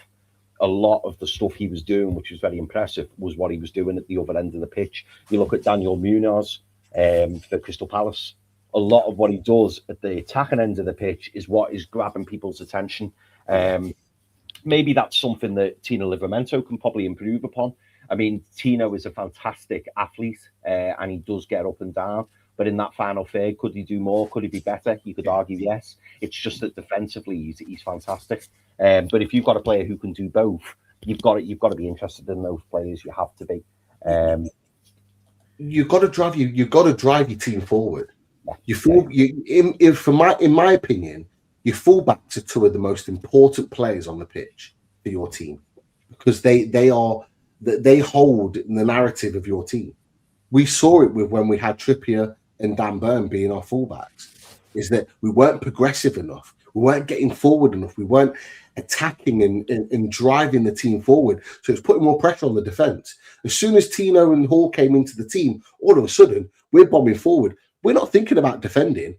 A lot of the stuff he was doing, which was very impressive, was what he was doing at the other end of the pitch. You look at Daniel Munoz for Crystal Palace. A lot of what he does at the attacking end of the pitch is what is grabbing people's attention. Maybe that's something that Tino Livramento can probably improve upon. I mean, Tino is a fantastic athlete, and he does get up and down. But in that final third, could he do more? Could he be better? You could argue yes. It's just that defensively, he's fantastic. But if you've got a player who can do both, you've got to be interested in those players. You have to be. You've got to drive your team forward. In my opinion, your fullbacks are 2 of the most important players on the pitch for your team, because they hold the narrative of your team. We saw it with when we had Trippier and Dan Burn being our fullbacks, is that we weren't progressive enough. We weren't getting forward enough. We weren't attacking and driving the team forward. So it's putting more pressure on the defence. As soon as Tino and Hall came into the team, all of a sudden, we're bombing forward. We're not thinking about defending.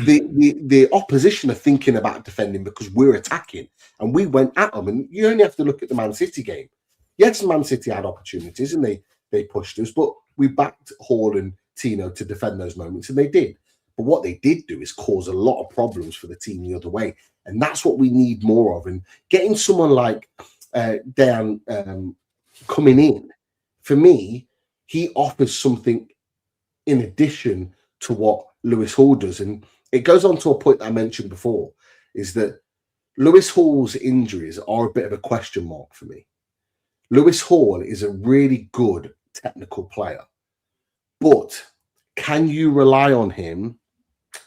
The opposition are thinking about defending because we're attacking. And we went at them. And you only have to look at the Man City game. Yes, Man City had opportunities and they pushed us, but we backed Hall and Tino to defend those moments, and they did. But what they did do is cause a lot of problems for the team the other way. And that's what we need more of. And getting someone like Dan coming in, for me, he offers something in addition to what Lewis Hall does. And it goes on to a point that I mentioned before, is that Lewis Hall's injuries are a bit of a question mark for me. Lewis Hall is a really good technical player, but can you rely on him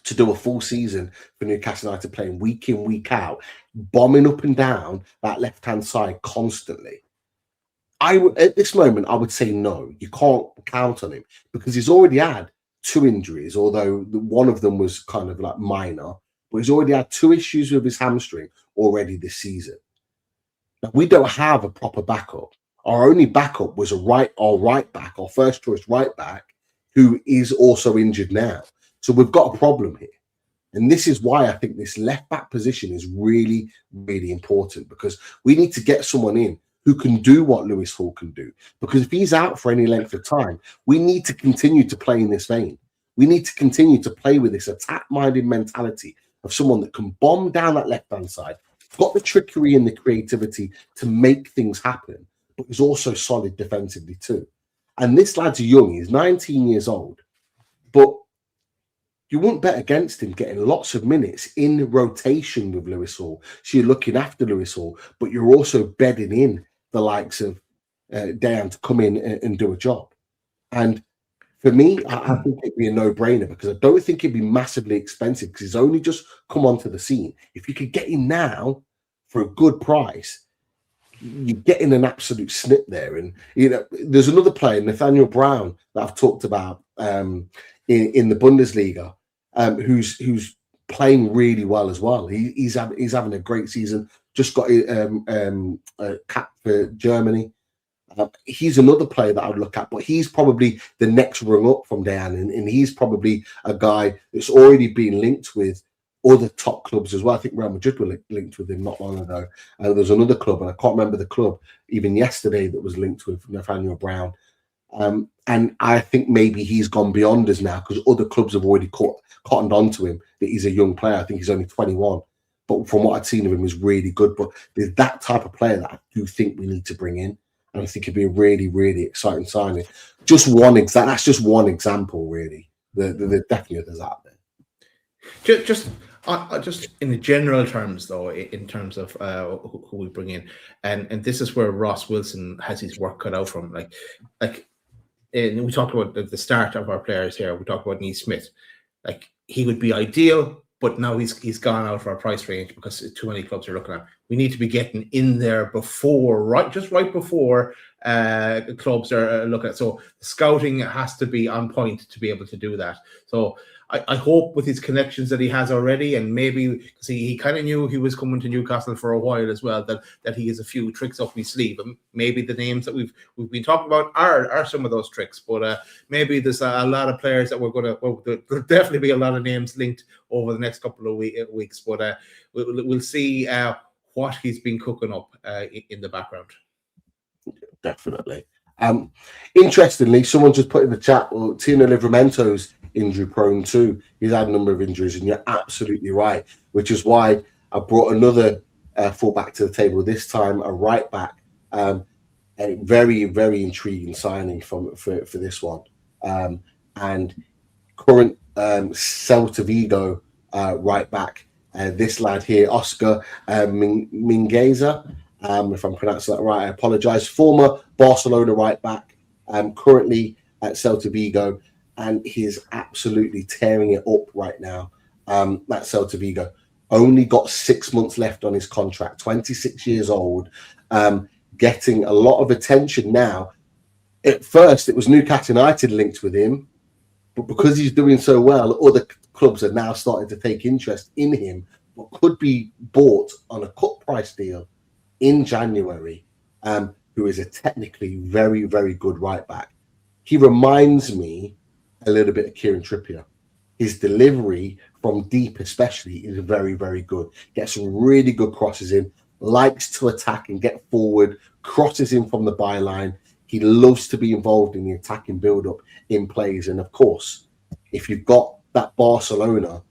to do a full season for Newcastle United, playing week in, week out, bombing up and down that left-hand side constantly? At this moment, I would say no. You can't count on him because he's already had 2 injuries, although one of them was kind of like minor, but he's already had 2 issues with his hamstring already this season. Now, we don't have a proper backup. Our only backup was our first choice right back, who is also injured now. So we've got a problem here. And this is why I think this left back position is really, really important, because we need to get someone in who can do what Lewis Hall can do. Because if he's out for any length of time, we need to continue to play in this vein. We need to continue to play with this attack-minded mentality of someone that can bomb down that left-hand side, got the trickery and the creativity to make things happen, but is also solid defensively too. And this lad's young. He's 19 years old. But you wouldn't bet against him getting lots of minutes in rotation with Lewis Hall. So you're looking after Lewis Hall, but you're also bedding in the likes of Dan to come in and do a job. And for me, I think it'd be a no-brainer, because I don't think it'd be massively expensive, because he's only just come onto the scene. If you could get him now for a good price, you're getting an absolute snip there. And there's another player, Nathaniel Brown, that I've talked about in the Bundesliga, who's playing really well as well. He's having a great season. Just got a cap for Germany. He's another player that I would look at, but he's probably the next rung up from Dan, and he's probably a guy that's already been linked with other top clubs as well. I think Real Madrid were linked with him not long ago. There's another club, and I can't remember the club, even yesterday, that was linked with Nathaniel Brown. And I think maybe he's gone beyond us now, because other clubs have already cottoned onto him that he's a young player. I think he's only 21. But from what I've seen of him, he's really good. But there's that type of player that I do think we need to bring in. And I think it'd be a really, really exciting signing. That's just one example, really. There definitely others out there. Just in the general terms, though, in terms of who we bring in, and this is where Ross Wilson has his work cut out from. And we talked about the start of our players here. We talked about Neesmith. He would be ideal, but now he's gone out of our price range because too many clubs are looking at him. We need to be getting in there right before clubs are looking at. So scouting has to be on point to be able to do that. So I hope with his connections that he has already, and maybe because he kind of knew he was coming to Newcastle for a while as well, that he has a few tricks up his sleeve. And maybe the names that we've been talking about are some of those tricks. But maybe there's a lot of players that there'll definitely be a lot of names linked over the next couple of weeks. But we'll see what he's been cooking up in the background. Definitely. Interestingly, someone just put in the chat, well, Tino Livramento's injury prone too. He's had a number of injuries, and you're absolutely right, which is why I brought another fullback to the table, this time a right back. A very, very intriguing signing for this one. And current Celta Vigo right back, this lad here, Oscar Mingueza, if I'm pronouncing that right, I apologize. Former Barcelona right back, currently at Celta Vigo, and he's absolutely tearing it up right now. At Celta Vigo, only got 6 months left on his contract, 26 years old, getting a lot of attention now. At first, it was Newcastle United linked with him, but because he's doing so well, other clubs are now starting to take interest in him, but could be bought on a cut price deal in January, who is a technically very, very good right back. He reminds me a little bit of Kieran Trippier. His delivery from deep especially is very, very good. Gets some really good crosses in, likes to attack and get forward, crosses in from the byline. He loves to be involved in the attacking build-up in plays. And of course, if you've got that Barcelona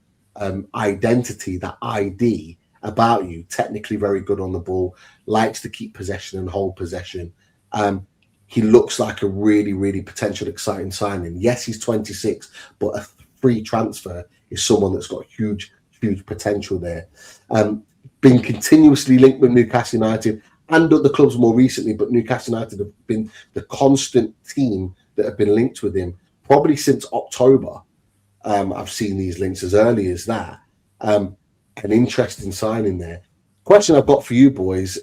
identity, that ID about you, technically very good on the ball, likes to keep possession and hold possession. He looks like a really, really potential exciting signing. Yes, he's 26, but a free transfer is someone that's got huge potential there. Been continuously linked with Newcastle United and other clubs more recently, but Newcastle United have been the constant team that have been linked with him probably since October. I've seen these links as early as that. An interesting signing there. Question I've got for you boys,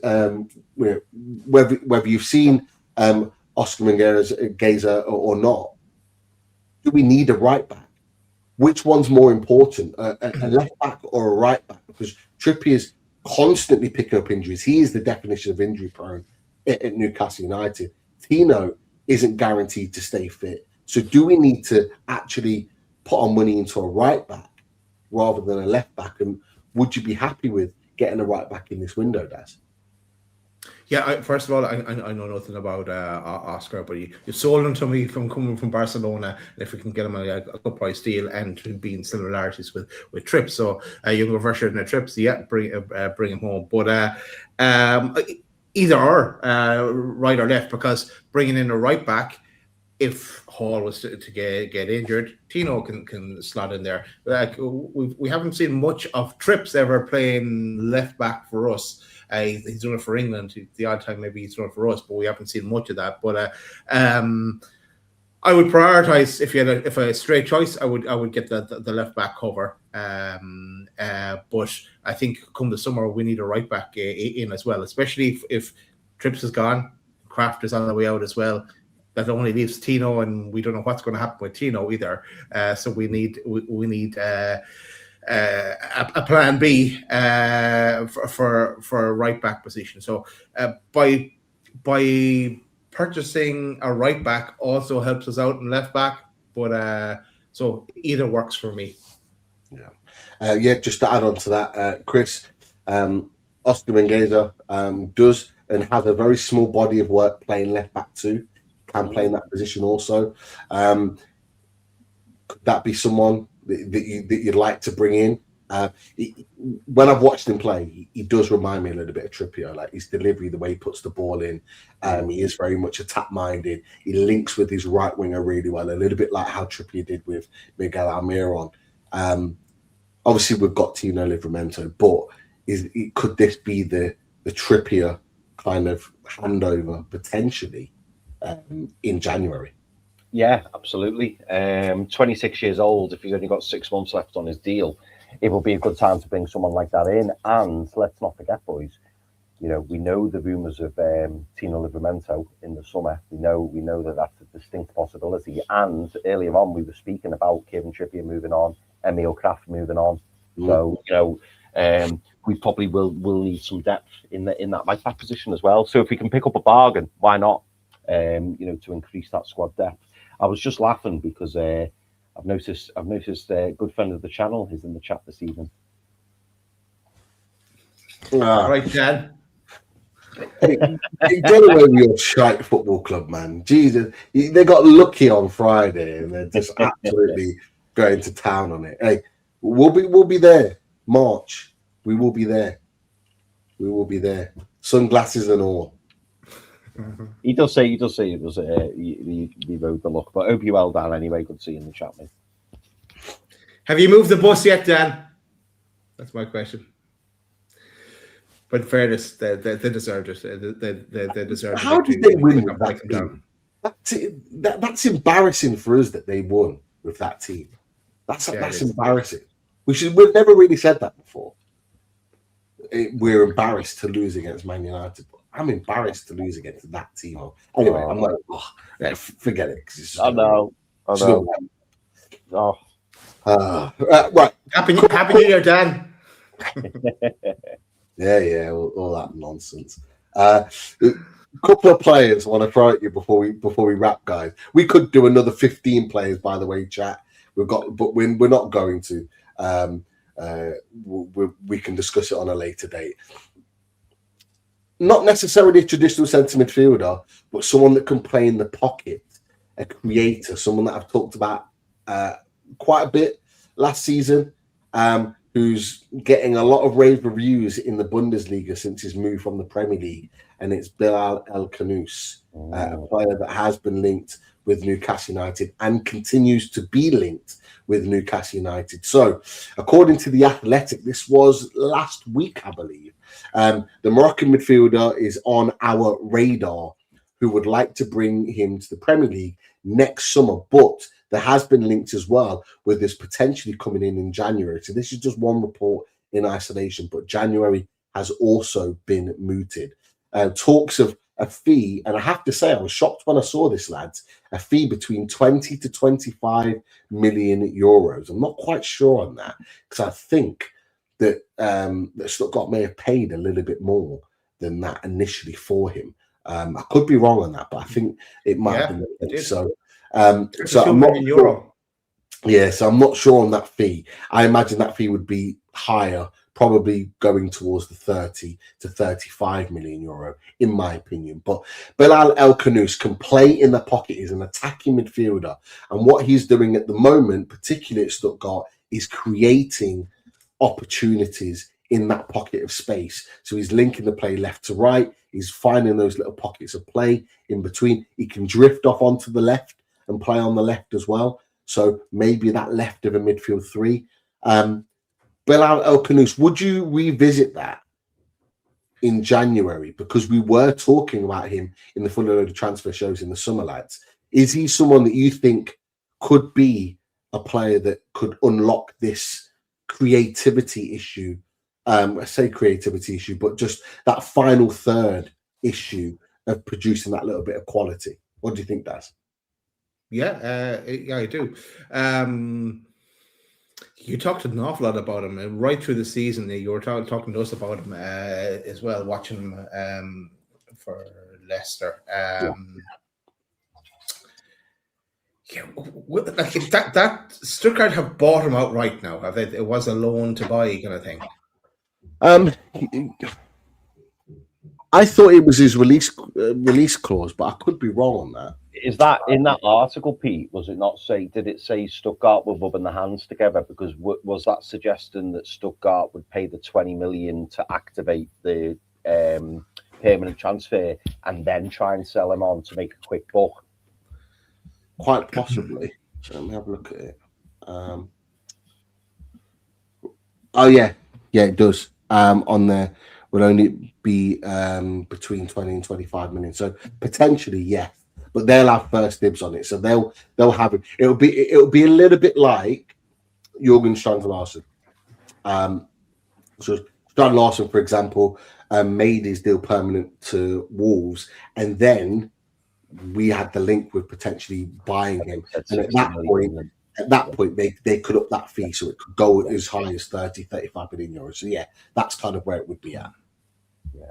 whether you've seen Oscar Mingueza or not, do we need a right back? Which one's more important, a left back or a right back? Because Trippier's constantly picking up injuries. He is the definition of injury prone at Newcastle United. Tino isn't guaranteed to stay fit. So do we need to actually put our money into a right back rather than a left back? And would you be happy with getting a right back in this window, Daz? Yeah, first of all, I know nothing about Oscar, but you sold him to me from coming from Barcelona. And if we can get him a good price deal and being similarities with Tripp, so a younger version of Tripp, so yeah, bring him home. But either or, right or left, because bringing in a right back, if Hall was to get injured, Tino can slot in there. Like we haven't seen much of Tripp's ever playing left back for us. He's done it for England. The odd time maybe he's done it for us, but we haven't seen much of that. But I would prioritize if I had a straight choice, I would get the left back cover. But I think come the summer we need a right back in as well, especially if Trips is gone, Kraft is on the way out as well. That only leaves Tino, and we don't know what's going to happen with Tino either. So we need a plan B for a right back position. So by purchasing a right back also helps us out in left back. But so either works for me. Yeah. Just to add on to that, Chris, Oscar Mingueza does and has a very small body of work playing left back too. Can play in that position also. Could that be someone that you'd like to bring in? When I've watched him play, he does remind me a little bit of Trippier, like his delivery, the way he puts the ball in. He is very much attack-minded. He links with his right winger really well, a little bit like how Trippier did with Miguel Almiron. Obviously, we've got Tino Livramento, but could this be the Trippier kind of handover potentially in January? Yeah, absolutely. 26 years old, if he's only got 6 months left on his deal, it will be a good time to bring someone like that in. And let's not forget, boys, we know the rumours of Tino Livramento in the summer. We know that that's a distinct possibility. And earlier on, we were speaking about Kieran Trippier moving on, Emil Kraft moving on. So, we probably will need some depth in that right back position as well. So if we can pick up a bargain, why not? To increase that squad depth. I was just laughing because I've noticed a good friend of the channel is in the chat this evening. Right, Chad. Hey, get away with your shite football club, man. Jesus, they got lucky on Friday and they're just absolutely going to town on it. Hey, we'll be there. March, we will be there. We will be there. Sunglasses and all. He does say it was he rode the luck, but I hope you're well, Dan. Anyway, good to see you in the chat, mate. Have you moved the bus yet, Dan? That's my question. But in fairness, they deserved it. They deserved it. How did they win with that team? That's embarrassing for us that they won with that team. That's embarrassing. We've never really said that before. We're embarrassed to lose against Man United. I'm embarrassed to lose against that team. Anyway, I'm like, forget it. I know. Right. Happy New Year, Dan. Yeah, all that nonsense. A couple of players I want to throw at you before we wrap, guys. We could do another 15 players, by the way, chat. But we're not going to. We can discuss it on a later date. Not necessarily a traditional centre midfielder, but someone that can play in the pocket, a creator, someone that I've talked about quite a bit last season, who's getting a lot of rave reviews in the Bundesliga since his move from the Premier League, and it's Bilal El Khanous, a player that has been linked with Newcastle United and continues to be linked with Newcastle United. So, according to The Athletic, this was last week, I believe, the Moroccan midfielder is on our radar, who would like to bring him to the Premier League next summer. But there has been links as well with this potentially coming in January. So this is just one report in isolation, but January has also been mooted. Talks of a fee, and I have to say, I was shocked when I saw this, lads, a fee between 20 to 25 million euros. I'm not quite sure on that, because I think that Stuttgart may have paid a little bit more than that initially for him. I could be wrong on that, but I think it might have been the case. So I'm not sure. Yeah, so I'm not sure on that fee. I imagine that fee would be higher, probably going towards the 30 to 35 million euro, in my opinion. But Bilal El Khanous can play in the pocket. He's an attacking midfielder. And what he's doing at the moment, particularly at Stuttgart, is creating opportunities in that pocket of space. So he's linking the play left to right. He's finding those little pockets of play in between. He can drift off onto the left and play on the left as well. So maybe that left of a midfield three. Bilal El Khanous, would you revisit that in January? Because we were talking about him in the Fully Loaded transfer shows in the summer, lads. Is he someone that you think could be a player that could unlock this creativity issue? I say creativity issue, but just that final third issue of producing that little bit of quality. What do you think, Daz? Yeah, I do. You talked an awful lot about him right through the season. You were talking to us about him as well, watching him for Leicester. That Stuttgart have bought him outright now. Have they? It was a loan to buy kind of thing. I thought it was his release clause, but I could be wrong on that. Is that in that article, Pete? Was it not say? Did it say Stuttgart were rubbing their hands together? Because was that suggesting that Stuttgart would pay the 20 million to activate the permanent transfer and then try and sell him on to make a quick buck? Quite possibly. So let me have a look at it. Oh yeah, it does. On there will only be between 20 and 25 million. So potentially, yeah. But they'll have first dibs on it, so they'll have it. It'll be a little bit like Jürgen Strand Larsen. So Strand Larsen, for example, made his deal permanent to Wolves, and then we had the link with potentially buying him. And at that point, they could up that fee, so it could go as high as 30, 35 million euros. So yeah, that's kind of where it would be at. Yeah.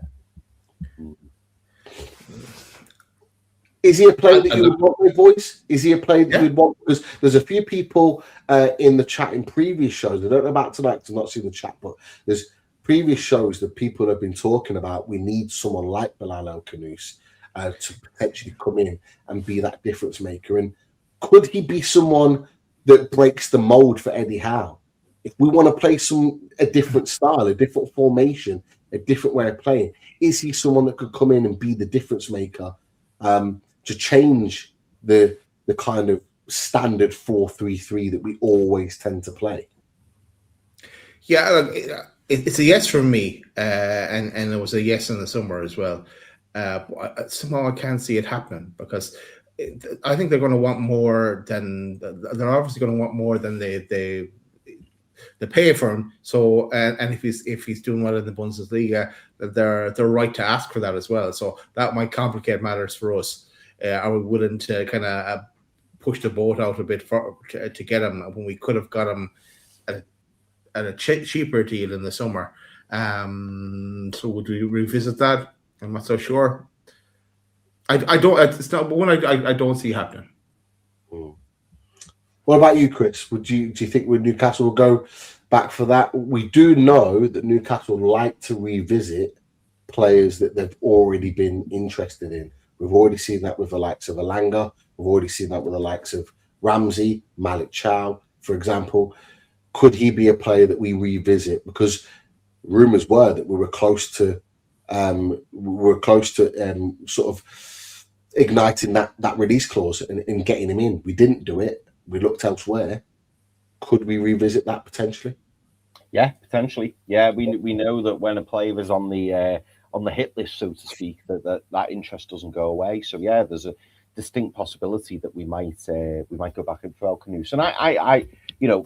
Is he a player that you would want, my boys? Is he a player that you would want? Because there's a few people in the chat in previous shows. I don't know about tonight because I've not seen the chat, but there's previous shows that people have been talking about. We need someone like Bilal El Khanous to potentially come in and be that difference maker. And could he be someone that breaks the mold for Eddie Howe? If we want to play a different style, a different formation, a different way of playing, is he someone that could come in and be the difference maker? To change the kind of standard 4-3-3 that we always tend to play. Yeah, it's a yes from me, and it was a yes in the summer as well. Somehow I can't see it happening because I think they're going to want more than they're obviously going to want more than they pay for him. So and if he's doing well in the Bundesliga, they're right to ask for that as well. So that might complicate matters for us. Are we willing to kind of push the boat out a bit to get him when we could have got him at a cheaper deal in the summer? So would we revisit that? I'm not so sure. I don't. It's not one I don't see happening. What about you, Chris? Do you think Newcastle will go back for that? We do know that Newcastle like to revisit players that they've already been interested in. We've already seen that with the likes of Alanga. We've already seen that with the likes of Ramsey, Malik Chow, for example. Could he be a player that we revisit? Because rumours were that we were close to sort of igniting that release clause and getting him in. We didn't do it. We looked elsewhere. Could we revisit that potentially? Yeah, potentially. Yeah, we know that when a player is on the hit list, so to speak, that interest doesn't go away. So yeah, there's a distinct possibility that we might go back in for El Canoes. And I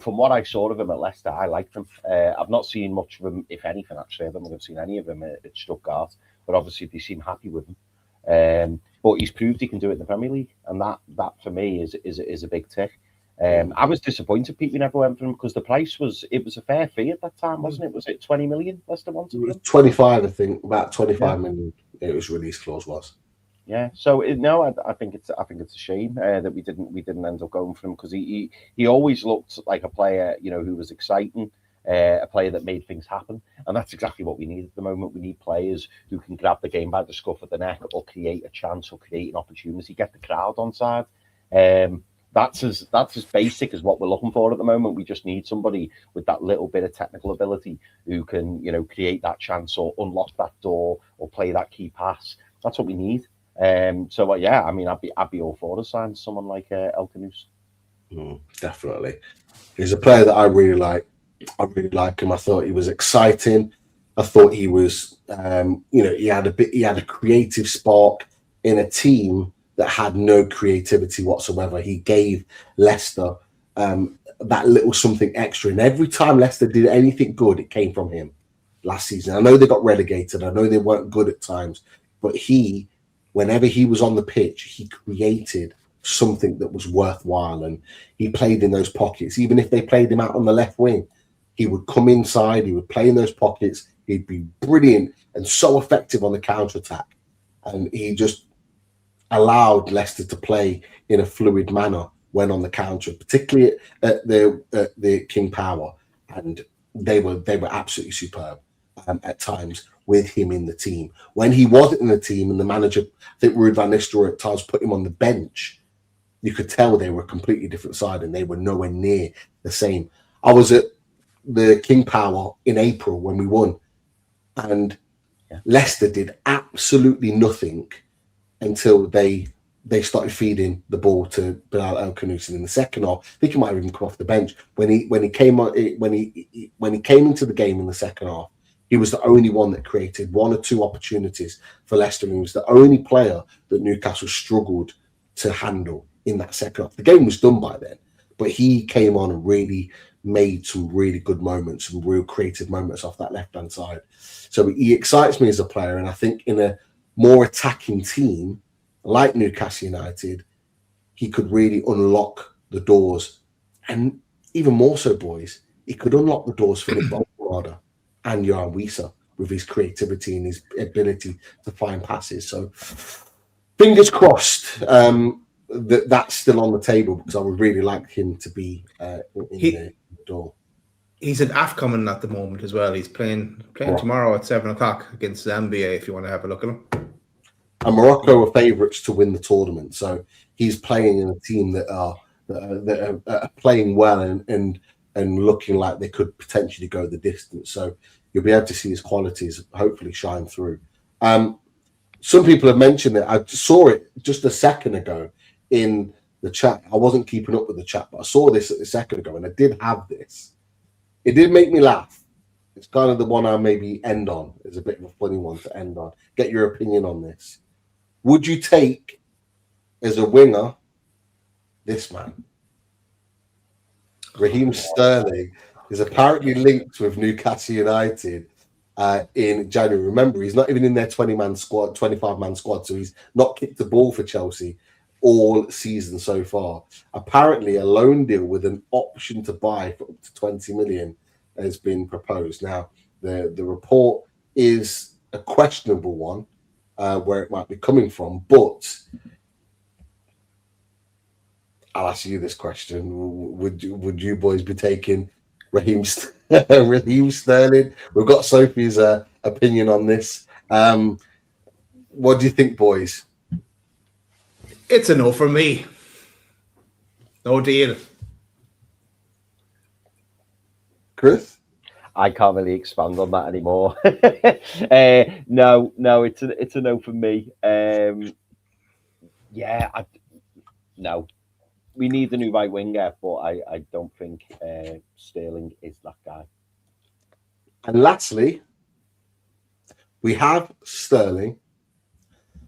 from what I saw of him at Leicester, I liked him. I've not seen much of him, if anything. Actually, I don't think I've seen any of him at Stuttgart. But obviously, they seem happy with him. But he's proved he can do it in the Premier League, and that for me is a big tick. I was disappointed Pete we never went for him because the price was a fair fee at that time, wasn't it? Was it 20 million Leicester wanted? It was 25, I think, about 25 million. It was release clause was. Yeah, so I think it's a shame that we didn't end up going for him because he always looked like a player who was exciting, a player that made things happen, and that's exactly what we need at the moment. We need players who can grab the game by the scruff of the neck or create a chance or create an opportunity, get the crowd on side. That's as basic as what we're looking for at the moment. We just need somebody with that little bit of technical ability who can, create that chance or unlock that door or play that key pass. That's what we need. Yeah, I mean, I'd be all for to sign someone like El Canoes. Definitely, he's a player that I really like. I really like him. I thought he was exciting. I thought he was, he had a creative spark in a team that had no creativity whatsoever. He gave Leicester that little something extra. And every time Leicester did anything good, it came from him last season. I know they got relegated. I know they weren't good at times. But whenever he was on the pitch, he created something that was worthwhile. And he played in those pockets. Even if they played him out on the left wing, he would come inside. He would play in those pockets. He'd be brilliant and so effective on the counter-attack. And he just allowed Leicester to play in a fluid manner when on the counter, particularly at the King Power, and they were absolutely superb at times with him in the team. When he wasn't in the team, and the manager, I think Ruud van Nistelrooy at times put him on the bench, you could tell they were a completely different side, and they were nowhere near the same. I was at the King Power in April when we won, and Leicester did absolutely nothing until they started feeding the ball to Bilal El Khanouchi in the second half. I think he might have even come off the bench when he came into the game in the second half. He was the only one that created one or two opportunities for Leicester. And he was the only player that Newcastle struggled to handle in that second half. The game was done by then, but he came on and really made some really good moments, some real creative moments off that left-hand side. So he excites me as a player, and I think in a more attacking team like Newcastle United, he could really unlock the doors. And even more so, boys, he could unlock the doors for Nick Bolton and Johan Wieser with his creativity and his ability to find passes. So fingers crossed that's still on the table, because I would really like him to be in the door. He's at AFCON at the moment as well. He's playing tomorrow at 7:00 against Zambia, if you want to have a look at him. And Morocco are favourites to win the tournament, so he's playing in a team that are playing well and looking like they could potentially go the distance. So you'll be able to see his qualities hopefully shine through. Some people have mentioned that. I saw it just a second ago in the chat. I wasn't keeping up with the chat, but I saw this a second ago, and I did have this. It did make me laugh. It's kind of the one I'll maybe end on. It's a bit of a funny one to end on. Get your opinion on this. Would you take as a winger this man? Raheem Sterling is apparently linked with Newcastle United in January. Remember, he's not even in their 20-man squad, 25-man squad, so he's not kicked the ball for Chelsea all season so far. Apparently, a loan deal with an option to buy for up to 20 million has been proposed. Now, the report is a questionable one, where it might be coming from, but I'll ask you this question: Would you boys be taking Raheem Sterling? We've got Sophie's opinion on this. What do you think, boys? It's a no for me. No deal. Chris? I can't really expand on that anymore. No, it's a no for me. Yeah, no. We need a new right winger, but I don't think Sterling is that guy. And lastly, we have Sterling,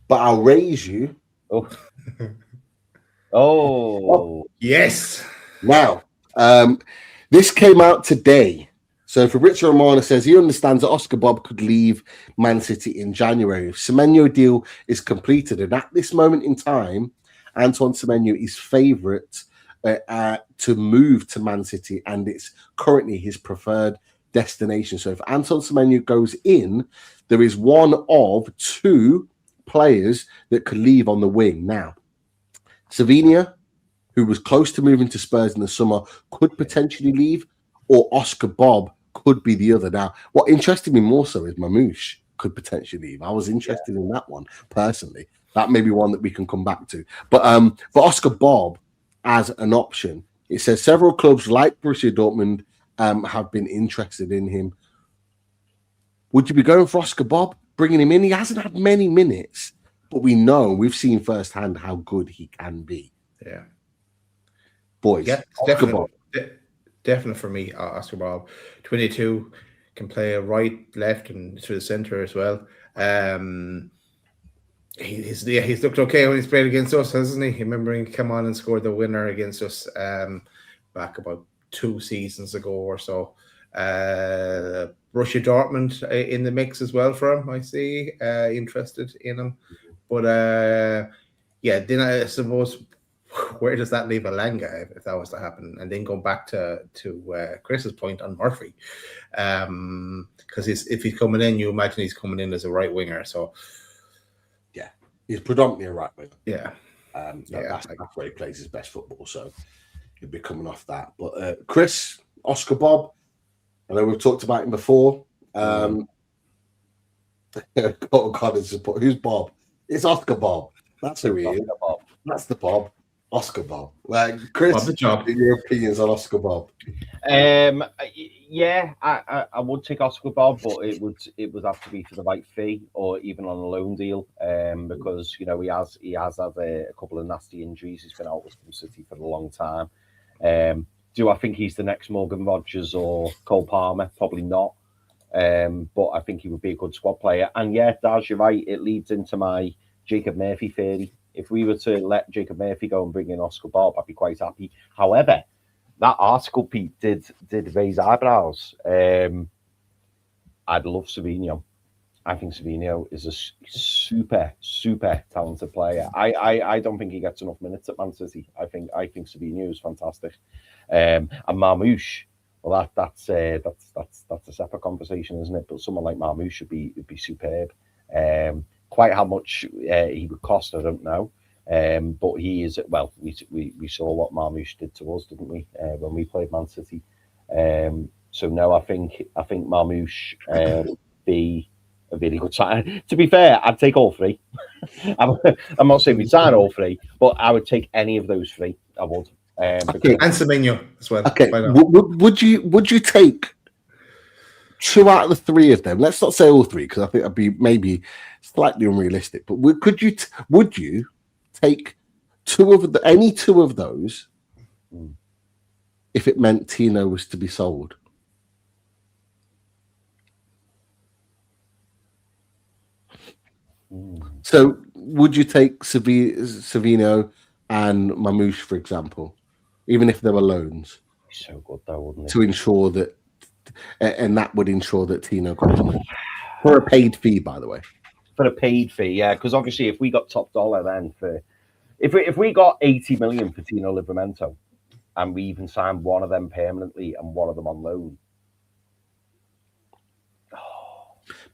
but I'll raise you. Oh, oh, Yes. Now, this came out today. So Fabrizio Romano says he understands that Oscar Bob could leave Man City in January. If Semenyo deal is completed, and at this moment in time, Antoine Semenyo is favourite to move to Man City, and it's currently his preferred destination. So if Antoine Semenyo goes in, there is one of two players that could leave on the wing. Now, Savinha, who was close to moving to Spurs in the summer, could potentially leave, or Oscar Bob could be the other. Now, what interested me more so is Mamouche could potentially leave. I was interested in that one personally. That may be one that we can come back to. But for Oscar Bob as an option, it says several clubs like Borussia Dortmund have been interested in him. Would you be going for Oscar Bob, bringing him in? He hasn't had many minutes, but we've seen firsthand how good he can be. Yeah. Boys, Yeah, Oscar Bob. Definite for me, Oscar Bob. 22, can play a right, left, and through the centre as well. He's looked okay when he's played against us, hasn't he? Remembering he came on and scored the winner against us back about 2 seasons ago or so. Borussia Dortmund in the mix as well for him, I see. Interested in him. But then I suppose, where does that leave Alanga if that was to happen? And then going back to Chris's point on Murphy, because if he's coming in, you imagine he's coming in as a right winger. So yeah, he's predominantly a right winger. Yeah, that's where he plays his best football. So he'll be coming off that. But Chris, Oscar Bob, I know we've talked about him before. God, who's Bob? It's Oscar Bob. That's who he is. Bob. That's the Bob. Oscar Bob. Chris, Bob the job. Your opinions on Oscar Bob? Yeah, I would take Oscar Bob, but it would have to be for the right fee or even on a loan deal. Because he has had a couple of nasty injuries. He's been out with City for a long time. Do I think he's the next Morgan Rogers or Cole Palmer? Probably not. But I think he would be a good squad player. And yeah, Daz, you're right. It leads into my Jacob Murphy theory. If we were to let Jacob Murphy go and bring in Oscar Bob, I'd be quite happy. However, that article, Pete, did raise eyebrows. I'd love Savinho. I think Savinho is a super, super talented player. I don't think he gets enough minutes at Man City. I think Savinho is fantastic. And Marmouche, well, that's a separate conversation, isn't it? But someone like Marmouche would be superb. Quite how much he would cost, I don't know. But he is, well, we saw what Marmouche did to us, didn't we, when we played Man City? So no, I think Marmouche be a really good sign. To be fair, I'd take all three. I'm not saying we'd sign all three, but I would take any of those three. I would. Okay, and Semenyo as well. Okay, would you take 2 out of the 3 of them? Let's not say all 3 because I think that'd be maybe slightly unrealistic. But would you take any 2 of those if it meant Tino was to be sold? So would you take Savino and Mamouche, for example, even if they were loans? So good though, wouldn't it? To ensure that, and that would ensure that Tino comes in for a paid fee, by the way. For a paid fee, yeah, because obviously if we got top dollar then for if we got 80 million for Tino Livramento and we even signed one of them permanently and one of them on loan.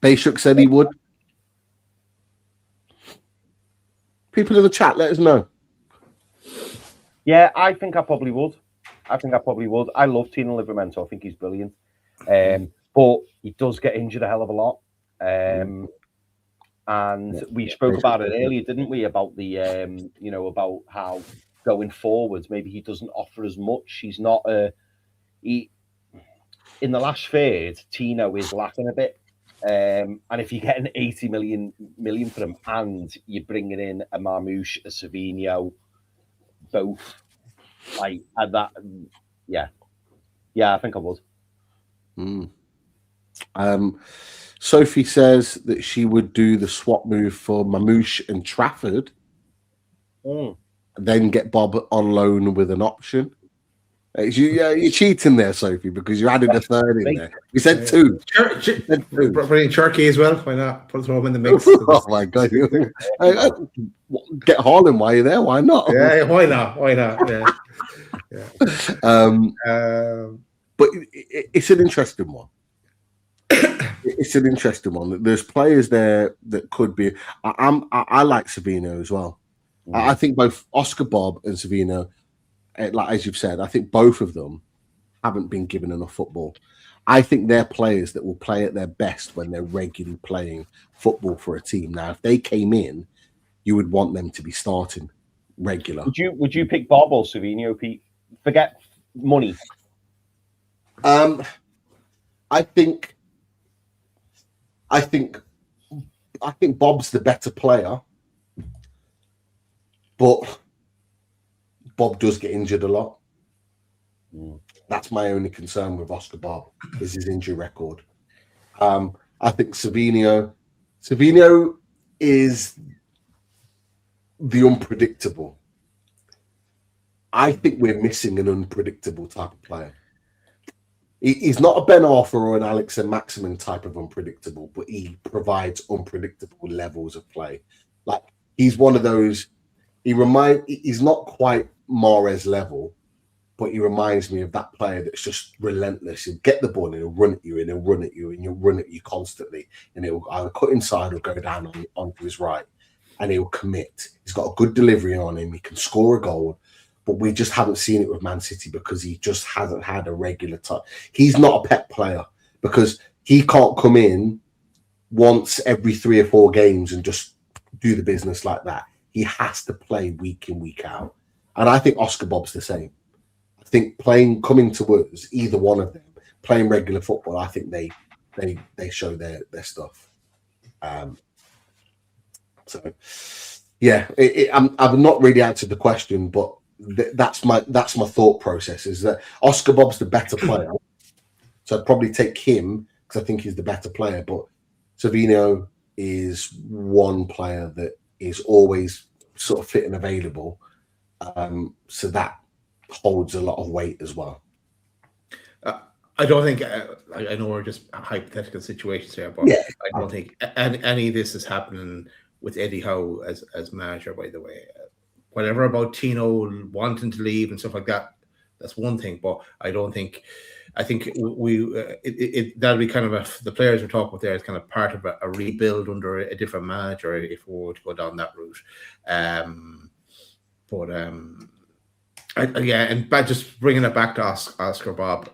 Bayshuk said he would. People in the chat, let us know. Yeah, I think I probably would. I love Tino Livramento. I think he's brilliant. But he does get injured a hell of a lot. And we spoke about it earlier, didn't we? About the, about how going forwards, maybe he doesn't offer as much. He's not in the last third, Tino is lacking a bit. And if you get an 80 million for him, and you're bringing in a Marmoush, a Savinho, both like at that, yeah, I think I would. Sophie says that she would do the swap move for Mamouche and Trafford, then get Bob on loan with an option. You're cheating there, Sophie, because you added a third in there. You said two. Bring Turkey as well. Why not? Put them in the mix. Oh my God! Get Haaland while you're there. Why not? Yeah, why not? Why not? Yeah. But it's an interesting one. It's an interesting one. There's players there that could be. I like Savino as well. I think both Oscar Bob and Savino, like as you've said, I think both of them haven't been given enough football. I think they're players that will play at their best when they're regularly playing football for a team. Now, if they came in, you would want them to be starting regular. Would you pick Bob or Savino, Pete? Forget money. I think Bob's the better player, but Bob does get injured a lot. That's my only concern with Oscar Bob is his injury record. I think Savino is the unpredictable. I think we're missing an unpredictable type of player. He's not a Ben Arthur or an Alex and Maximin type of unpredictable, but he provides unpredictable levels of play. Like he's one of those. He's not quite Mahrez level, but he reminds me of that player that's just relentless. He'll get the ball and he'll run at you and he'll run at you and he'll run at you constantly. And he'll either cut inside or go down onto his right, and he'll commit. He's got a good delivery on him. He can score a goal. But we just haven't seen it with Man City because he just hasn't had a regular touch. He's not a pet player because he can't come in once every 3 or 4 games and just do the business like that. He has to play week in, week out. And I think Oscar Bob's the same. I think coming to us, either one of them, playing regular football, I think they show their stuff. So, yeah, I've not really answered the question, but that's my thought process is that Oscar Bob's the better player, so I'd probably take him because I think he's the better player. But Savino is one player that is always sort of fit and available, so that holds a lot of weight as well. I don't think I know we're just hypothetical situations here, but yeah. I don't think any of this is happening with Eddie Howe as manager. By the way. Whatever about Tino wanting to leave and stuff like that, that's one thing. But I think that'll be kind of the players we're talking about there is kind of part of a rebuild under a different manager if we were to go down that route. And just bringing it back to Oscar Bob,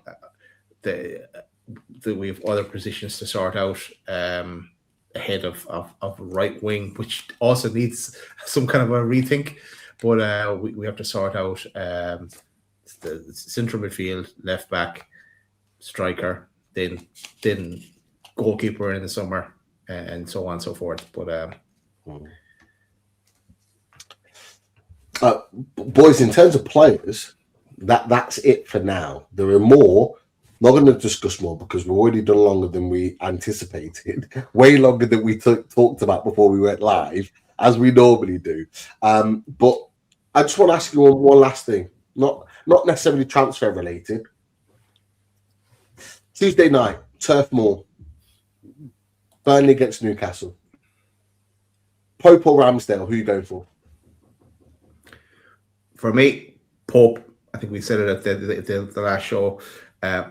we have other positions to sort out ahead of right wing, which also needs some kind of a rethink. But we have to sort out the central midfield, left back, striker, then goalkeeper in the summer, and so on and so forth. But boys, in terms of players, that's it for now. There are more. Not going to discuss more because we've already done longer than we anticipated, way longer than we talked about before we went live, as we normally do. But I just want to ask you one last thing, not necessarily transfer related. Tuesday night, Turf Moor, Burnley against Newcastle. Pope or Ramsdale, who are you going for? For me, Pope. I think we said it at the last show.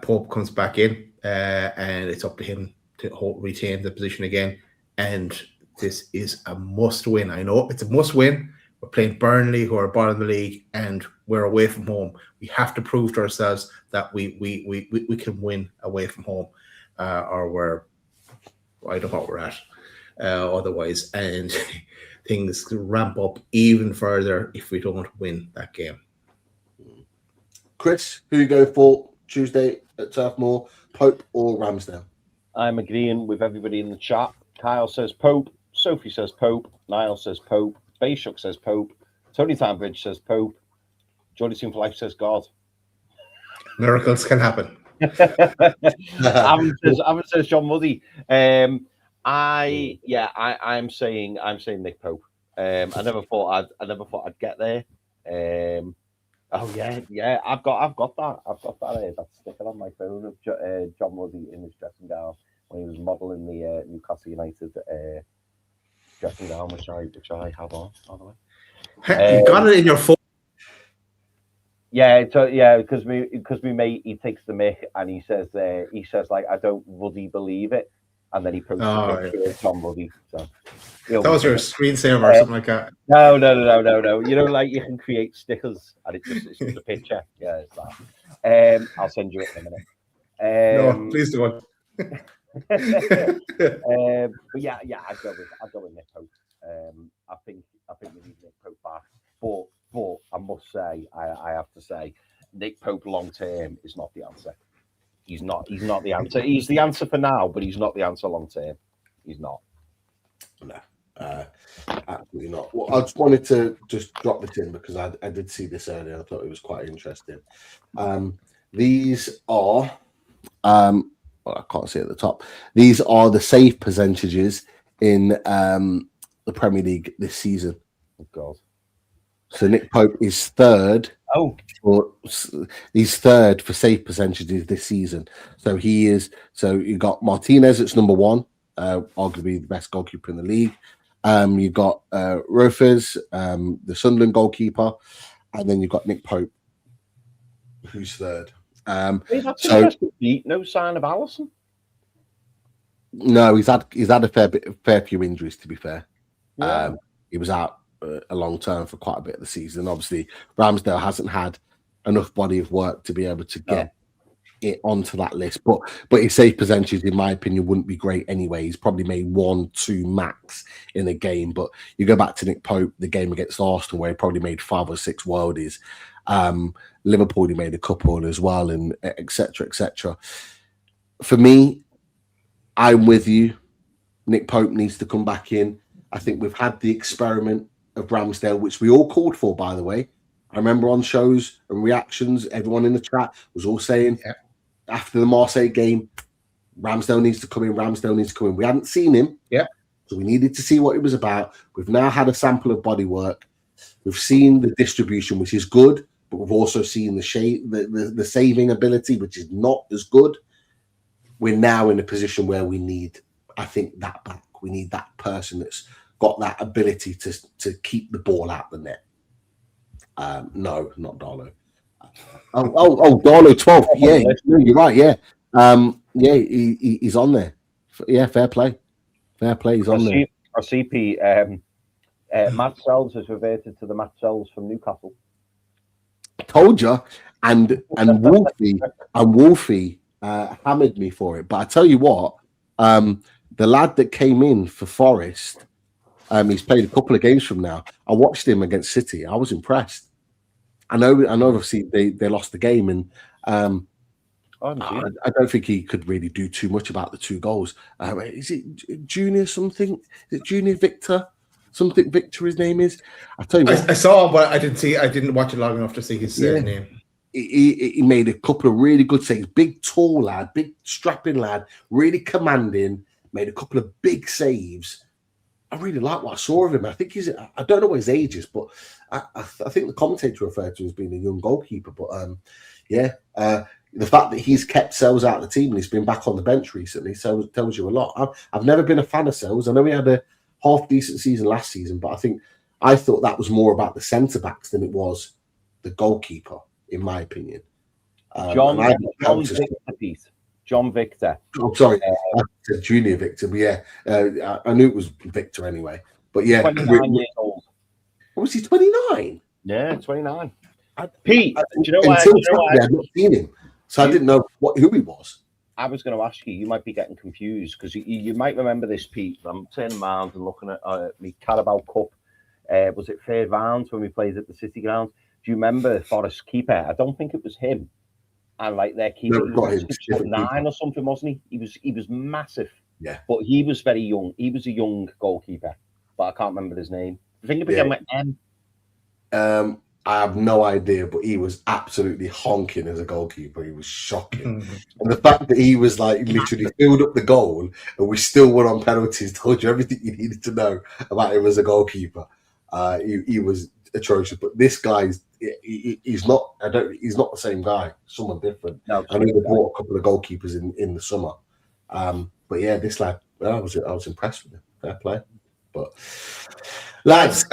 Pope comes back in, and it's up to him to retain the position again. And this is a must-win. I know it's a must-win. We're playing Burnley, who are bottom of the league, and we're away from home. We have to prove to ourselves that we can win away from home, or I don't know what we're at otherwise. And things ramp up even further if we don't win that game. Chris, who you go for Tuesday at Turf Moor, Pope or Ramsdale? I'm agreeing with everybody in the chat. Kyle says Pope. Sophie says Pope. Niall says Pope. Bayshuk says Pope. Tony Tambridge says Pope. Jordy Team for Life says God. Miracles can happen. Aaron says John Muddy. I'm saying Nick Pope. I never thought I'd get there. I've got that sticker on my phone of John Muddy in his dressing gown when he was modelling the Newcastle United dressing gown, which I have on, by the way. You got it in your phone. Yeah, because me mate, he takes the mick and he says like, I don't bloody believe it, and then he posts a picture of Tom Bloody. So that was your screensaver or something like that. No. You know, like you can create stickers and it's just a picture. Yeah, it's that. I'll send you it in a minute. No, please don't. But yeah, I'd go with Nick Pope. I think we need Nick Pope back, but I must say, I have to say, Nick Pope long term is not the answer. He's not the answer. He's the answer for now, but he's not the answer long term. He's not. No, absolutely not. Well, I just wanted to drop this in because I did see this earlier. I thought it was quite interesting. These are, well, I can't see at the top. These are the save percentages in the Premier League this season. Oh God. So Nick Pope is third. He's third for save percentages this season. So he is. So you got Martinez that's number one, arguably the best goalkeeper in the league. You've got Rofes, the Sunderland goalkeeper, and then you've got Nick Pope, who's third. No sign of Alisson. No, he's had a fair few injuries. To be fair, Yeah. He was out a long term for quite a bit of the season. Obviously, Ramsdale hasn't had enough body of work to be able to get it onto that list. But his save percentage, in my opinion, wouldn't be great anyway. He's probably made 1-2 max in a game. But you go back to Nick Pope, the game against Arsenal, where he probably made 5 or 6 worldies. Liverpool, he made a couple as well, and etc. etc. For me, I'm with you. Nick Pope needs to come back in. I think we've had the experiment of Ramsdale, which we all called for, by the way. I remember on shows and reactions, everyone in the chat was all saying after the Marseille game, Ramsdale needs to come in, Ramsdale needs to come in. We hadn't seen him. So we needed to see what it was about. We've now had a sample of bodywork. We've seen the distribution, which is good, but we've also seen the saving ability, which is not as good. We're now in a position where we need, I think, that back. We need that person that's got that ability to keep the ball out the net. No, not Darlow. Darlow 12. Yeah, you're right. Yeah, he's on there. Yeah, fair play. He's on there. I see Pete. Matt Sells has reverted to the Matt Sells from Newcastle. Told you, and Wolfie hammered me for it. But I tell you what, the lad that came in for Forest, he's played a couple of games from now. I watched him against City. I was impressed. I know. Obviously, they lost the game, and I don't think he could really do too much about the 2 goals. Is it Junior something? Is it Junior Victor? Something Victor, his name is. I tell you what, I saw him, but I didn't watch it long enough to see his name. He made a couple of really good saves. Big, tall lad, big, strapping lad, really commanding. Made a couple of big saves. I really like what I saw of him. I think I don't know what his age is, but I think the commentator referred to him as being a young goalkeeper. But the fact that he's kept Sells out of the team and he's been back on the bench recently tells you a lot. I've never been a fan of Sells. I know he had a half decent season last season, but I thought that was more about the centre backs than it was the goalkeeper, in my opinion. John Victor. Oh, sorry, I said Junior Victor, but yeah, I knew it was Victor anyway. But yeah, 29 years old. Was he 29? Yeah, 29. Pete, do you know what? I've not seen him, so I didn't know who he was. I was going to ask you. You might be getting confused because you might remember this, Pete. I'm turning around and looking at the Carabao Cup. Was it third round when we played at the City Ground? Do you remember Forest keeper? I don't think it was him. and like their keeper, No, not him. 6'9" or something, wasn't he? He was massive. Yeah, but he was very young. He was a young goalkeeper, but I can't remember his name. I think it began with M. I have no idea, but he was absolutely honking as a goalkeeper. He was shocking. And the fact that he was like literally filled up the goal and we still won on penalties told you everything you needed to know about him as a goalkeeper. He was atrocious. But this guy's he's not the same guy. Someone different. No, I know they bought a couple of goalkeepers in the summer. But yeah, this lad, I was impressed with him. Fair play. But lads.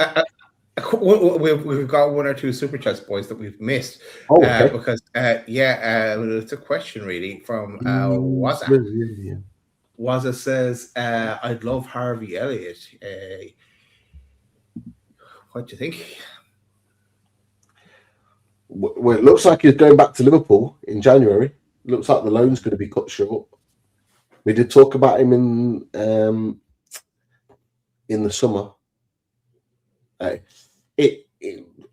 We've got one or two super chats, boys, that we've missed. Okay. Because it's a question really from Waza. Waza says, "I'd love Harvey Elliott. What do you think?" Well, it looks like he's going back to Liverpool in January. Looks like the loan's going to be cut short. We did talk about him in the summer.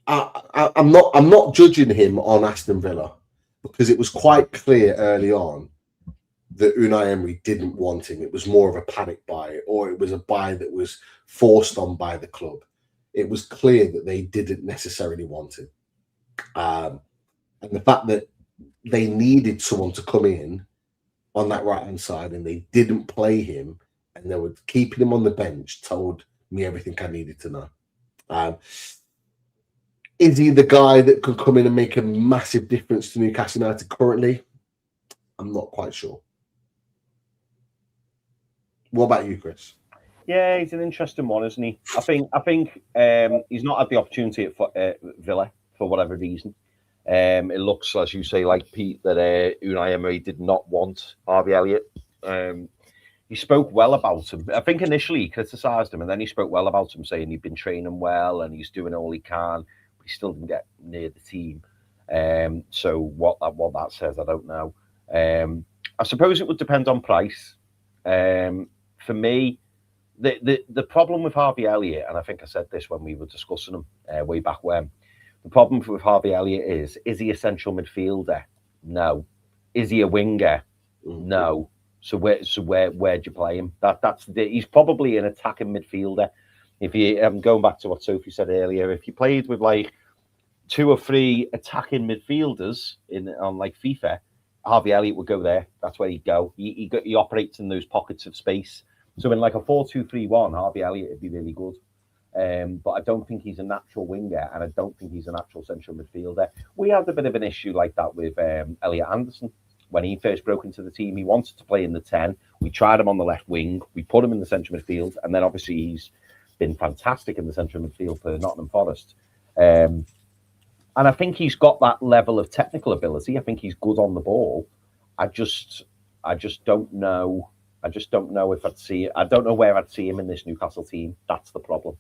I'm not judging him on Aston Villa because it was quite clear early on that Unai Emery didn't want him. It was more of a panic buy, or it was a buy that was forced on by the club. It was clear that they didn't necessarily want him, and the fact that they needed someone to come in on that right hand side and they didn't play him and they were keeping him on the bench told me everything I needed to know. Is he the guy that could come in and make a massive difference to Newcastle United currently? I'm not quite sure. What about you, Chris? Yeah, he's an interesting one, isn't he? I think he's not had the opportunity at Villa for whatever reason. It looks, as you say, like Pete, that Unai Emery did not want Harvey Elliott. He spoke well about him. I think initially he criticised him, and then he spoke well about him, saying he'd been training well and he's doing all he can. But he still didn't get near the team. So what that says, I don't know. I suppose it would depend on price. For me, the problem with Harvey Elliott, and I think I said this when we were discussing him way back when, the problem with Harvey Elliott is he a central midfielder? No. Is he a winger? No. So where do you play him? He's probably an attacking midfielder. If you going back to what Sophie said earlier, if you played with like 2 or 3 attacking midfielders on like FIFA, Harvey Elliott would go there. That's where he'd go. He operates in those pockets of space. So in like a 4-2-3-1, Harvey Elliott would be really good. But I don't think he's a natural winger, and I don't think he's a natural central midfielder. We had a bit of an issue like that with Elliot Anderson. When he first broke into the team, he wanted to play in the 10. We tried him on the left wing. We put him in the central midfield, and then obviously he's been fantastic in the central midfield for Nottingham Forest. And I think he's got that level of technical ability. I think he's good on the ball. I just don't know. I just don't know if I'd see it. I don't know where I'd see him in this Newcastle team. That's the problem.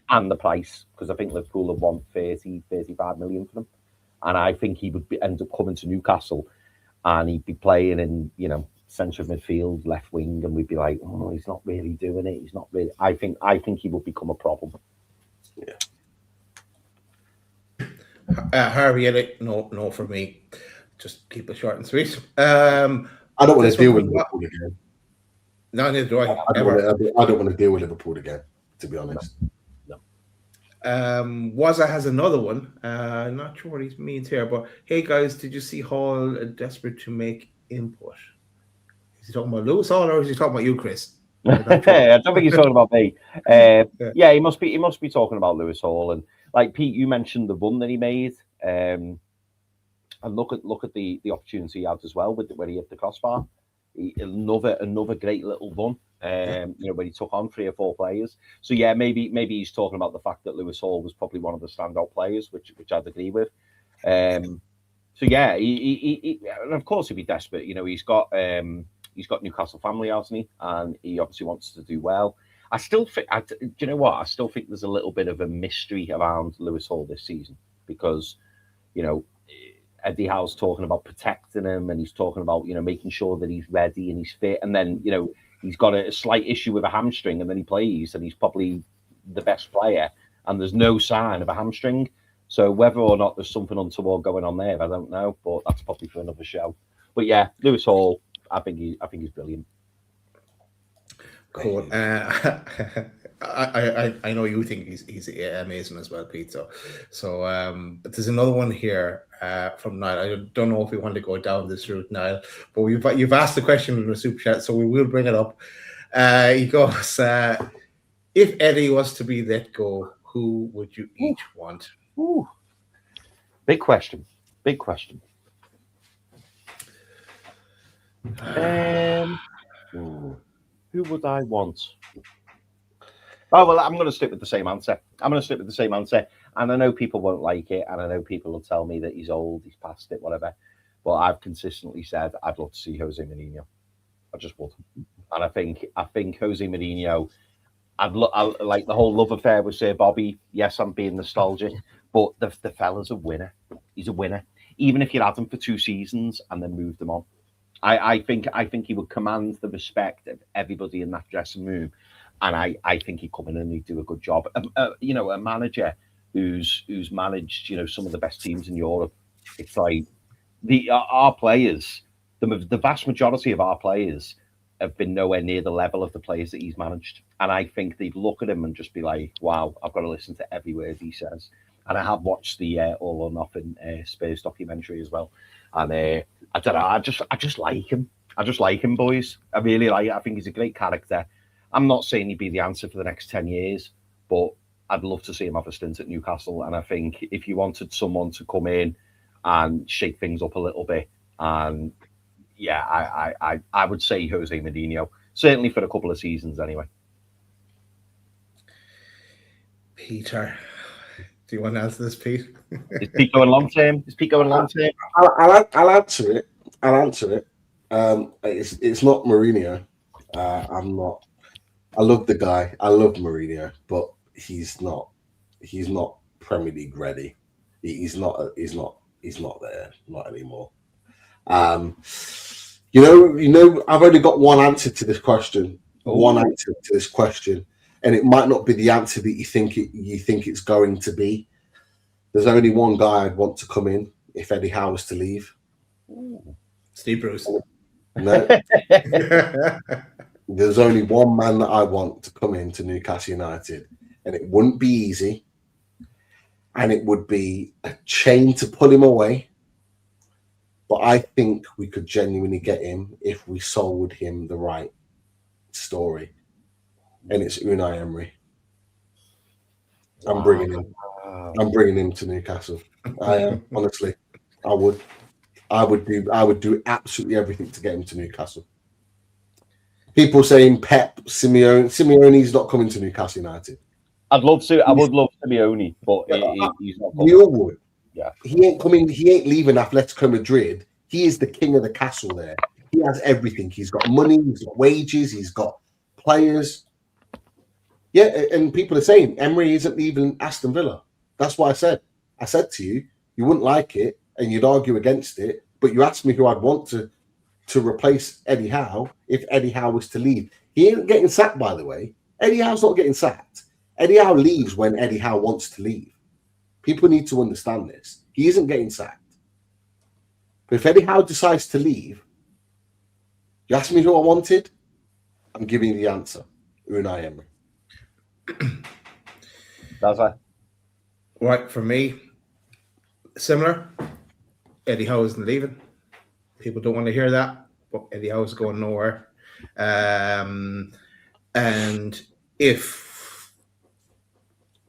And the price, because I think Liverpool would want 30-35 million for him. And I think he would end up coming to Newcastle and he'd be playing in, centre of midfield, left wing, and we'd be like, oh, he's not really doing it. He's not really. I think he would become a problem. Yeah. Harvey Elliott, no for me. Just keep it short and sweet. I don't want to deal with Liverpool again. No, neither do I. I don't want to deal with Liverpool again, to be honest. No. Waza has another one. Not sure what he means here, but hey guys, did you see Hall desperate to make input? Is he talking about Lewis Hall or is he talking about you, Chris? I don't think he's talking about me. Yeah, he must be talking about Lewis Hall. And like Pete, you mentioned the run that he made. And look at the opportunity he had as well when he hit the crossbar. Another great little run. When he took on 3 or 4 players. So yeah, maybe he's talking about the fact that Lewis Hall was probably one of the standout players, which I'd agree with. So yeah, he and of course he'd be desperate. He's got Newcastle family, hasn't he? And he obviously wants to do well. I still think, do you know what? I still think there's a little bit of a mystery around Lewis Hall this season because, Eddie Howe's talking about protecting him and he's talking about, making sure that he's ready and he's fit. And then, he's got a slight issue with a hamstring and then he plays and he's probably the best player and there's no sign of a hamstring. So whether or not there's something untoward going on there, I don't know, but that's probably for another show. But yeah, Lewis Hall, I think he's brilliant. Cool. I know you think he's amazing as well, Pete. So but there's another one here from Niall. I don't know if we want to go down this route, Niall, but you've asked the question in the super chat, so we will bring it up. He goes, if Eddie was to be let go, who would you each want? Ooh. Big question. Who would I want? Oh, well, I'm going to stick with the same answer. And I know people won't like it, and I know people will tell me that he's old, he's past it, whatever. But I've consistently said I'd love to see Jose Mourinho. I just would. And I think Jose Mourinho, I like the whole love affair with Sir Bobby. Yes, I'm being nostalgic, but the fella's a winner. He's a winner. Even if you had him for 2 seasons and then moved him on. I think he would command the respect of everybody in that dressing room, and I think he'd come in and he'd do a good job. A manager who's managed some of the best teams in Europe. It's like our players, the vast majority of our players have been nowhere near the level of the players that he's managed, and I think they'd look at him and just be like, "Wow, I've got to listen to every word he says." And I have watched the All or Nothing Spurs documentary as well. And I don't know, I just like him. I just like him, boys. I really like it. I think he's a great character. I'm not saying he'd be the answer for the next 10 years, but I'd love to see him have a stint at Newcastle. And I think if you wanted someone to come in and shake things up a little bit, and yeah, I would say Jose Mourinho, certainly for a couple of seasons anyway. Peter, do you want to answer this, Pete? Is Pete going long term? I'll answer it. It's not Mourinho. I love the guy. I love Mourinho, but he's not Premier League ready. He's not there, not anymore. I've only got one answer to this question. And it might not be the answer that you think it's going to be. There's only one guy I'd want to come in if Eddie Howe was to leave. Steve Bruce. No. There's only one man that I want to come into Newcastle United, and it wouldn't be easy, and it would be a chain to pull him away. But I think we could genuinely get him if we sold him the right story, and it's Unai Emery. I'm bringing him to Newcastle. I am, honestly. I would do absolutely everything to get him to Newcastle. People saying Pep, Simeone's not coming to Newcastle United. I would love Simeone, but he's not coming. We all would. Yeah. He ain't coming. He ain't leaving Atletico Madrid. He is the king of the castle there. He has everything. He's got money. He's got wages. He's got players. Yeah, and people are saying Emery isn't leaving Aston Villa. That's what I said. I said to you, you wouldn't like it and you'd argue against it, but you asked me who I'd want to replace Eddie Howe if Eddie Howe was to leave. He ain't getting sacked, by the way. Eddie Howe's not getting sacked. Eddie Howe leaves when Eddie Howe wants to leave. People need to understand this. He isn't getting sacked. But if Eddie Howe decides to leave, you asked me who I wanted, I'm giving you the answer. Unai Emery. That's right. Right, for me, similar. Eddie Howe isn't leaving. People don't want to hear that, but Eddie Howe is going nowhere. And if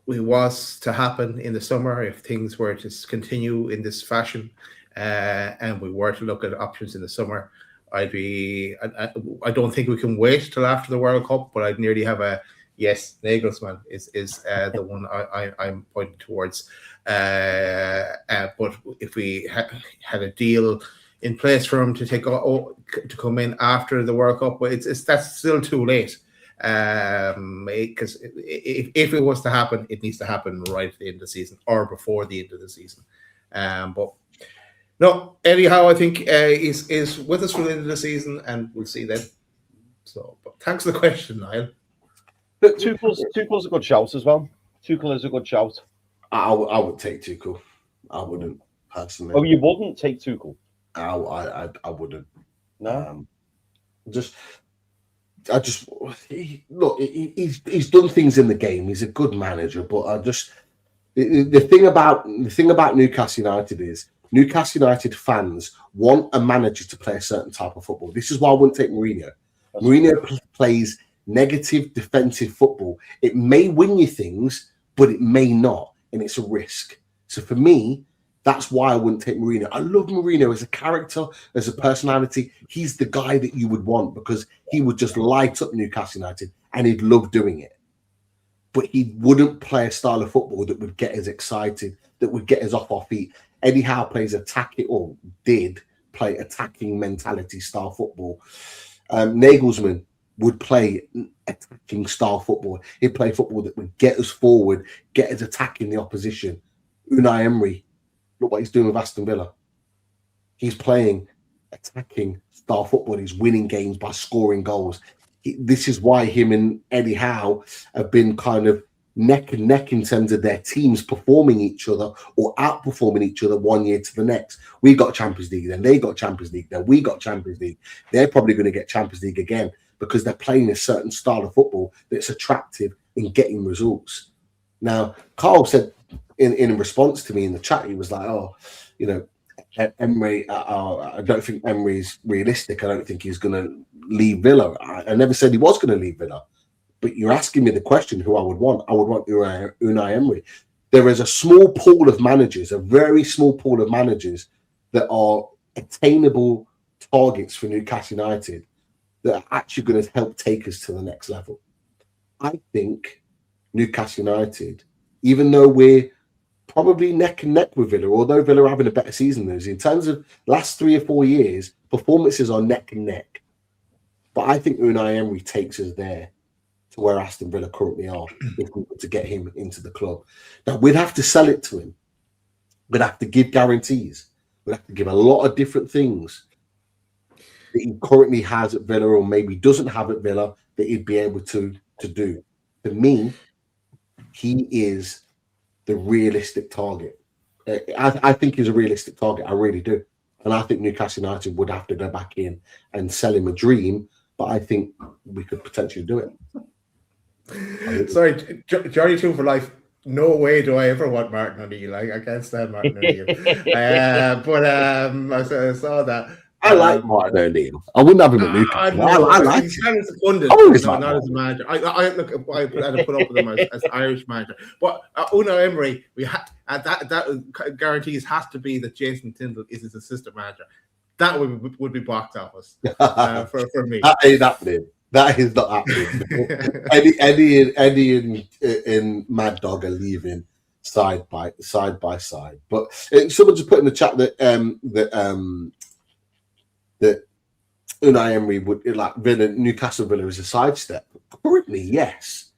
it was to happen in the summer, if things were to continue in this fashion, and we were to look at options in the summer, I don't think we can wait till after the World Cup, but I'd nearly have a yes. Nagelsmann is the one I'm pointing towards. But if we had a deal in place for him to come in after the World Cup, but that's still too late. Because if it was to happen, it needs to happen right at the end of the season or before the end of the season. But no, Eddie Howe, I think, is with us for the end of the season, and we'll see then. So, but thanks for the question, Niall. Tuchel's a good shout as well. Tuchel is a good shout. I would take Tuchel. I wouldn't personally. Oh, you wouldn't take Tuchel? I wouldn't. No. He's done things in the game. He's a good manager, but the thing about Newcastle United is Newcastle United fans want a manager to play a certain type of football. This is why I wouldn't take Mourinho. Mourinho plays negative defensive football. It may win you things, but it may not, and it's a risk. So for me, that's why I wouldn't take Mourinho. I love Mourinho as a character, as a personality. He's the guy that you would want because he would just light up Newcastle United and he'd love doing it. But he wouldn't play a style of football that would get us excited, that would get us off our feet. Eddie Howe plays did play attacking mentality style football. Nagelsmann would play attacking style football. He'd play football that would get us forward, get us attacking the opposition. Unai Emery, look what he's doing with Aston Villa. He's playing attacking style football. He's winning games by scoring goals. This is why him and Eddie Howe have been kind of neck and neck in terms of their teams performing each other or outperforming each other one year to the next. We got Champions League, then they got Champions League, then we got Champions League. They're probably going to get Champions League again because they're playing a certain style of football that's attractive in getting results. Now, Carl said in response to me in the chat, he was like, Emery, I don't think Emery's realistic. I don't think he's going to leave Villa. I never said he was going to leave Villa. But you're asking me the question who I would want. I would want Unai Emery. There is a small pool of managers, a very small pool of managers that are attainable targets for Newcastle United that are actually going to help take us to the next level. I think Newcastle United, even though we're probably neck and neck with Villa, although Villa are having a better season than us, in terms of last 3 or 4 years, performances are neck and neck. But I think Unai Emery takes us there to where Aston Villa currently are if we were to get him into the club. Now, we'd have to sell it to him. We'd have to give guarantees. We'd have to give a lot of different things that he currently has at Villa or maybe doesn't have at Villa that he'd be able to do. For me, he is the realistic target. I think he's a realistic target. I really do. And I think Newcastle United would have to go back in and sell him a dream, but I think we could potentially do it. Sorry, Johnny 2 for life. No way do I ever want Martin O'Neill. I can't stand Martin O'Neill. But I saw that. I like Martin O'Neill. I wouldn't have him at Newcastle. I like him. As a pundit, not as a manager. I had to put up with him as Irish manager. But Unai Emery, we had that guarantees has to be that Jason Tindall is his assistant manager. That would be box office for me. That ain't happening. That is not happening. Eddie and Mad Dog are leaving side by side. But someone just put in the chat that Unai Emery would like Newcastle Villa is a sidestep. Currently, yes.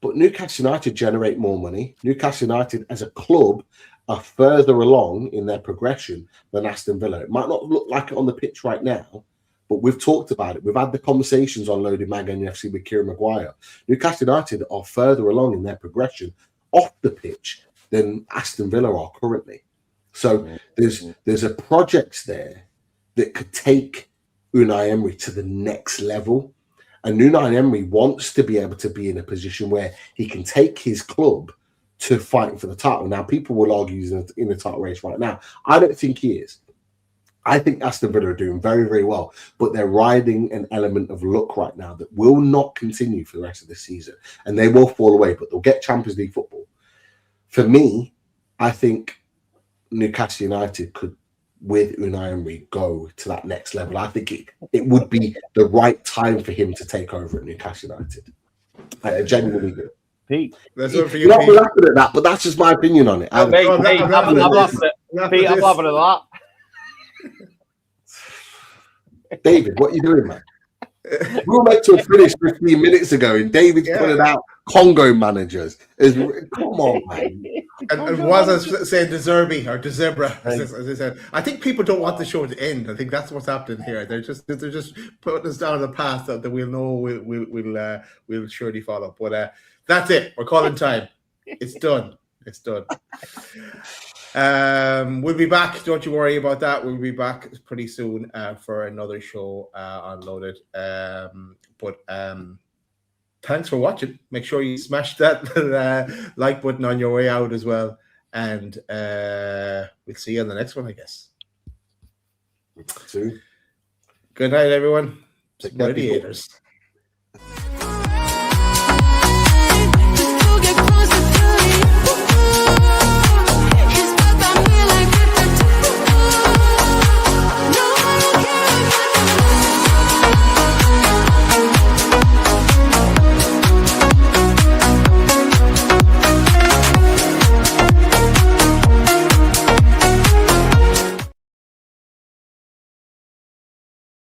But Newcastle United generate more money. Newcastle United as a club are further along in their progression than Aston Villa. It might not look like it on the pitch right now, but we've talked about it. We've had the conversations on Loaded Mag NUFC with Kieran Maguire. Newcastle United are further along in their progression off the pitch than Aston Villa are currently. So there's a project there that could take Unai Emery to the next level. And Unai Emery wants to be able to be in a position where he can take his club to fighting for the title. Now, people will argue he's in the title race right now. I don't think he is. I think Aston Villa are doing very, very well, but they're riding an element of luck right now that will not continue for the rest of the season. And they will fall away, but they'll get Champions League football. For me, I think Newcastle United could, with Unai Emery, go to that next level. I think it would be the right time for him to take over at Newcastle United. I genuinely do. Pete, you're not laughing at that, but that's just my opinion on it. I'm laughing at Pete. I'm laughing at that. David, what are you doing, man? We were meant to have finished 15 minutes ago, and David's putting out Congo managers. Come on, man. And was I saying De Zerbi or De Zebra, as I said. I think people don't want the show to end. I think that's what's happening here. They're just putting us down the path that we'll know we'll surely follow. But that's it. We're calling time. It's done. It's done. We'll be back. Don't you worry about that. We'll be back pretty soon for another show on Loaded. But thanks for watching. Make sure you smash that like button on your way out as well. And we'll see you on the next one, I guess. See. Good night, everyone. Take care, Radiators.